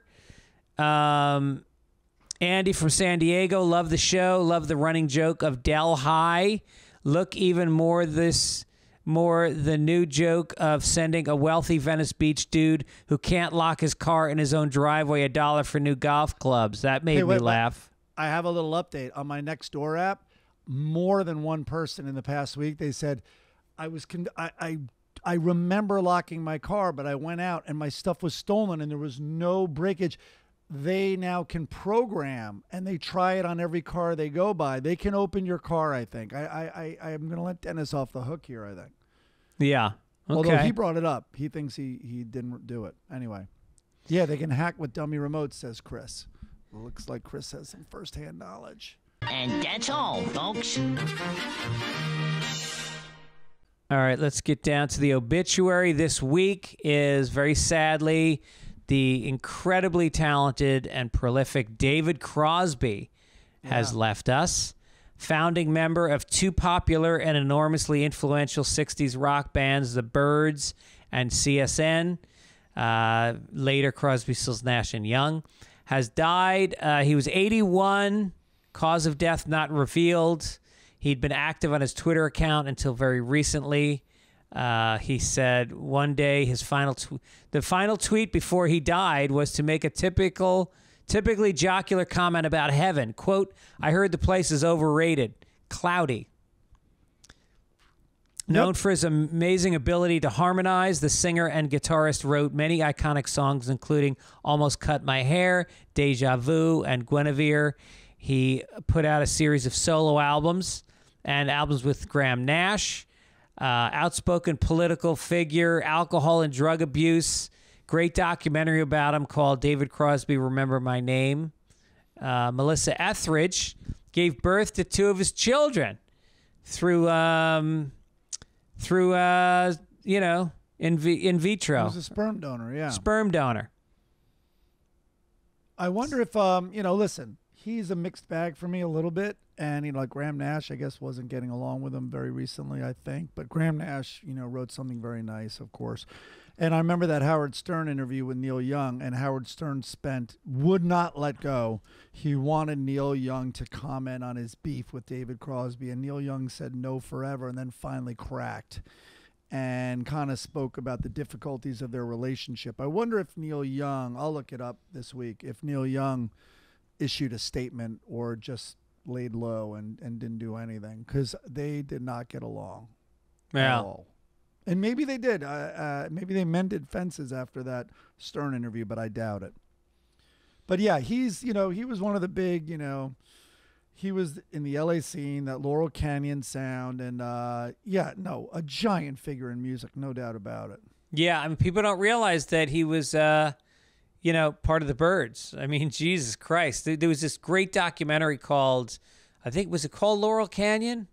Andy from San Diego, love the show, love the running joke of Del High. Look even more the new joke of sending a wealthy Venice Beach dude who can't lock his car in his own driveway $1 for new golf clubs. That made me laugh. I have a little update on my Nextdoor app. More than one person in the past week, they said, I remember locking my car, but I went out and my stuff was stolen and there was no breakage. They now can program and they try it on every car they go by. They can open your car, I think. I'm going to let Dennis off the hook here, I think. Yeah. Okay. Although he brought it up. He thinks he didn't do it. Anyway. Yeah, they can hack with dummy remotes, says Chris. Looks like Chris has some firsthand knowledge. And that's all, folks. All right, let's get down to the obituary. This week is, very sadly, the incredibly talented and prolific David Crosby has left us. Founding member of two popular and enormously influential 60s rock bands, The Byrds and CSN. Later, Crosby, Stills, Nash & Young. Has died. He was 81. Cause of death not revealed. He'd been active on his Twitter account until very recently. He said one day the final tweet before he died was to make a typically jocular comment about heaven. Quote, "I heard the place is overrated. Cloudy." Known for his amazing ability to harmonize, the singer and guitarist wrote many iconic songs, including Almost Cut My Hair, Deja Vu, and Guinevere. He put out a series of solo albums and albums with Graham Nash. Outspoken political figure, alcohol and drug abuse. Great documentary about him called David Crosby, Remember My Name. Melissa Etheridge gave birth to 2 of his children through in vitro. He was a sperm donor, yeah. Sperm donor. I wonder if, listen, he's a mixed bag for me a little bit. And, like Graham Nash, I guess, wasn't getting along with him very recently, I think. But Graham Nash, wrote something very nice, of course. And I remember that Howard Stern interview with Neil Young, and Howard Stern would not let go. He wanted Neil Young to comment on his beef with David Crosby, and Neil Young said no forever, and then finally cracked and kind of spoke about the difficulties of their relationship. I wonder if Neil Young, I'll look it up this week, if Neil Young issued a statement or just laid low and didn't do anything, because they did not get along at all. And maybe they did. Maybe they mended fences after that Stern interview, but I doubt it. But yeah, he's, he was one of the big, he was in the LA scene, that Laurel Canyon sound, and a giant figure in music, no doubt about it. Yeah, I mean, people don't realize that he was, part of the Byrds. I mean, Jesus Christ. There was this great documentary called, was it called Laurel Canyon?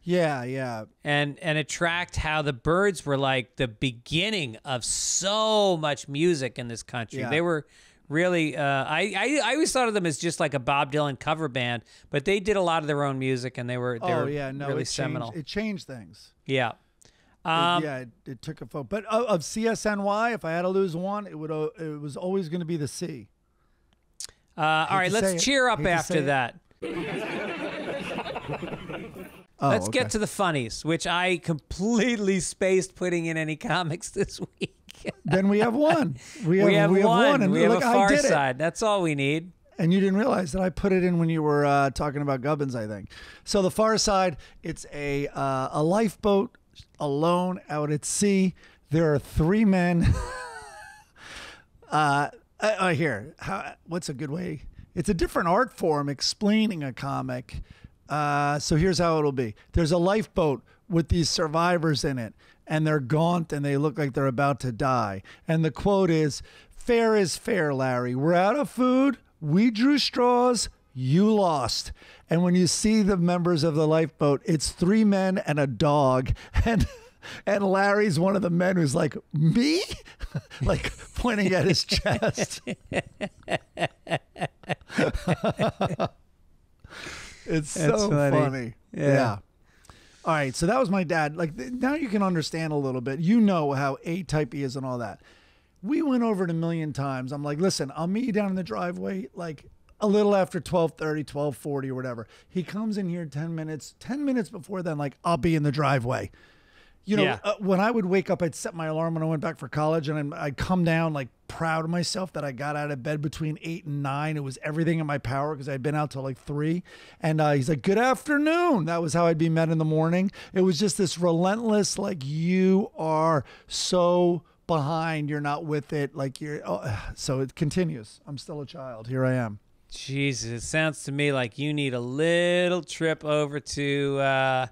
Yeah, yeah. And it tracked how the Byrds were like the beginning of so much music in this country. Yeah. They were really, I always thought of them as just like a Bob Dylan cover band, but they did a lot of their own music, and they were really seminal. It changed things. Yeah. It took a photo. But of CSNY, if I had to lose one, it was always going to be the C. All right, let's cheer up after that. Let's get to the funnies, which I completely spaced putting in any comics this week. Then we have one. We have one. And we have a Far Side. That's all we need. And you didn't realize that I put it in when you were talking about Gubbins, I think. So the Far Side, it's a lifeboat alone out at sea. There are 3 men. What's a good way? It's a different art form explaining a comic. So here's how it'll be. There's a lifeboat with these survivors in it, and they're gaunt and they look like they're about to die. And the quote is, "Fair is fair, Larry. We're out of food. We drew straws. You lost." And when you see the members of the lifeboat, it's 3 men and a dog. And Larry's one of the men who's like, "Me?" like pointing at his chest. It's so funny. Yeah. All right. So that was my dad. Like, now you can understand a little bit. You know how A-type he is and all that. We went over it a million times. I'm like, listen, I'll meet you down in the driveway like a little after 12:30, 12:40 or whatever. He comes in here 10 minutes. 10 minutes before then, like, I'll be in the driveway. When I would wake up, I'd set my alarm when I went back for college, and I'd come down like proud of myself that I got out of bed between 8 and 9. It was everything in my power because I'd been out till like 3. And he's like, "Good afternoon." That was how I'd be met in the morning. It was just this relentless, like, you are so behind, you're not with it. Like so it continues. I'm still a child. Here I am. Jesus, it sounds to me like you need a little trip over to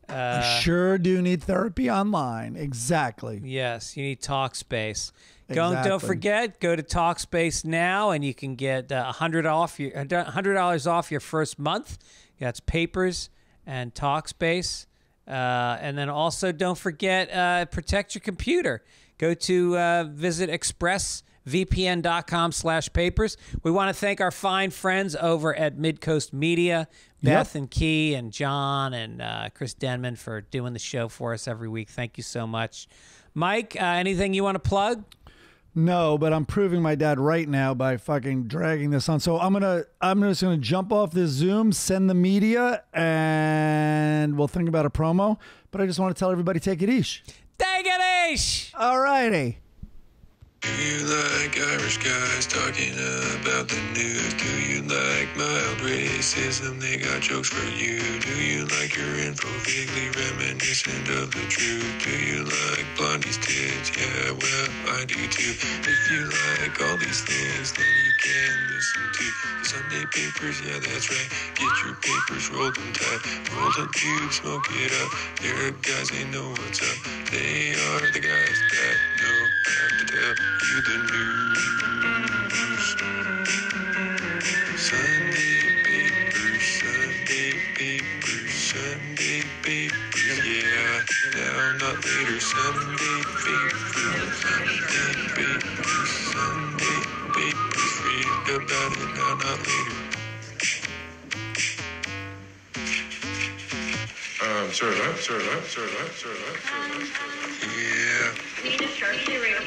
I sure do need therapy online. Exactly. Yes, you need Talkspace. Exactly. Don't forget, go to Talkspace now, and you can get $100 off your first month. That's Papers and Talkspace. And then also don't forget, protect your computer. Go to visit expressvpn.com/papers. We want to thank our fine friends over at Midcoast Media, Beth and Key and John and Chris Denman, for doing the show for us every week. Thank you so much. Mike, anything you want to plug? No, but I'm proving my dad right now by fucking dragging this on. So I'm just gonna jump off this Zoom, send the media, and we'll think about a promo. But I just want to tell everybody, take it easy. Take it easy. All righty. Do you like Irish guys talking about the news? Do you like mild racism? They got jokes for you. Do you like your info vaguely reminiscent of the truth? Do you like Blondie's tits? Yeah, well, I do too. If you like all these things, then you can listen to the Sunday papers. Yeah, that's right. Get your papers, roll them tight. Roll the tube, smoke it up. They're guys, they know what's up. They are the guys that know how to tell you the news. Sunday papers, Sunday papers, Sunday papers, yeah. Now, not later. Sunday papers, Sunday papers, Sunday papers. Read about it now, not later. Sir, what? Yeah. Need a sharp cereal.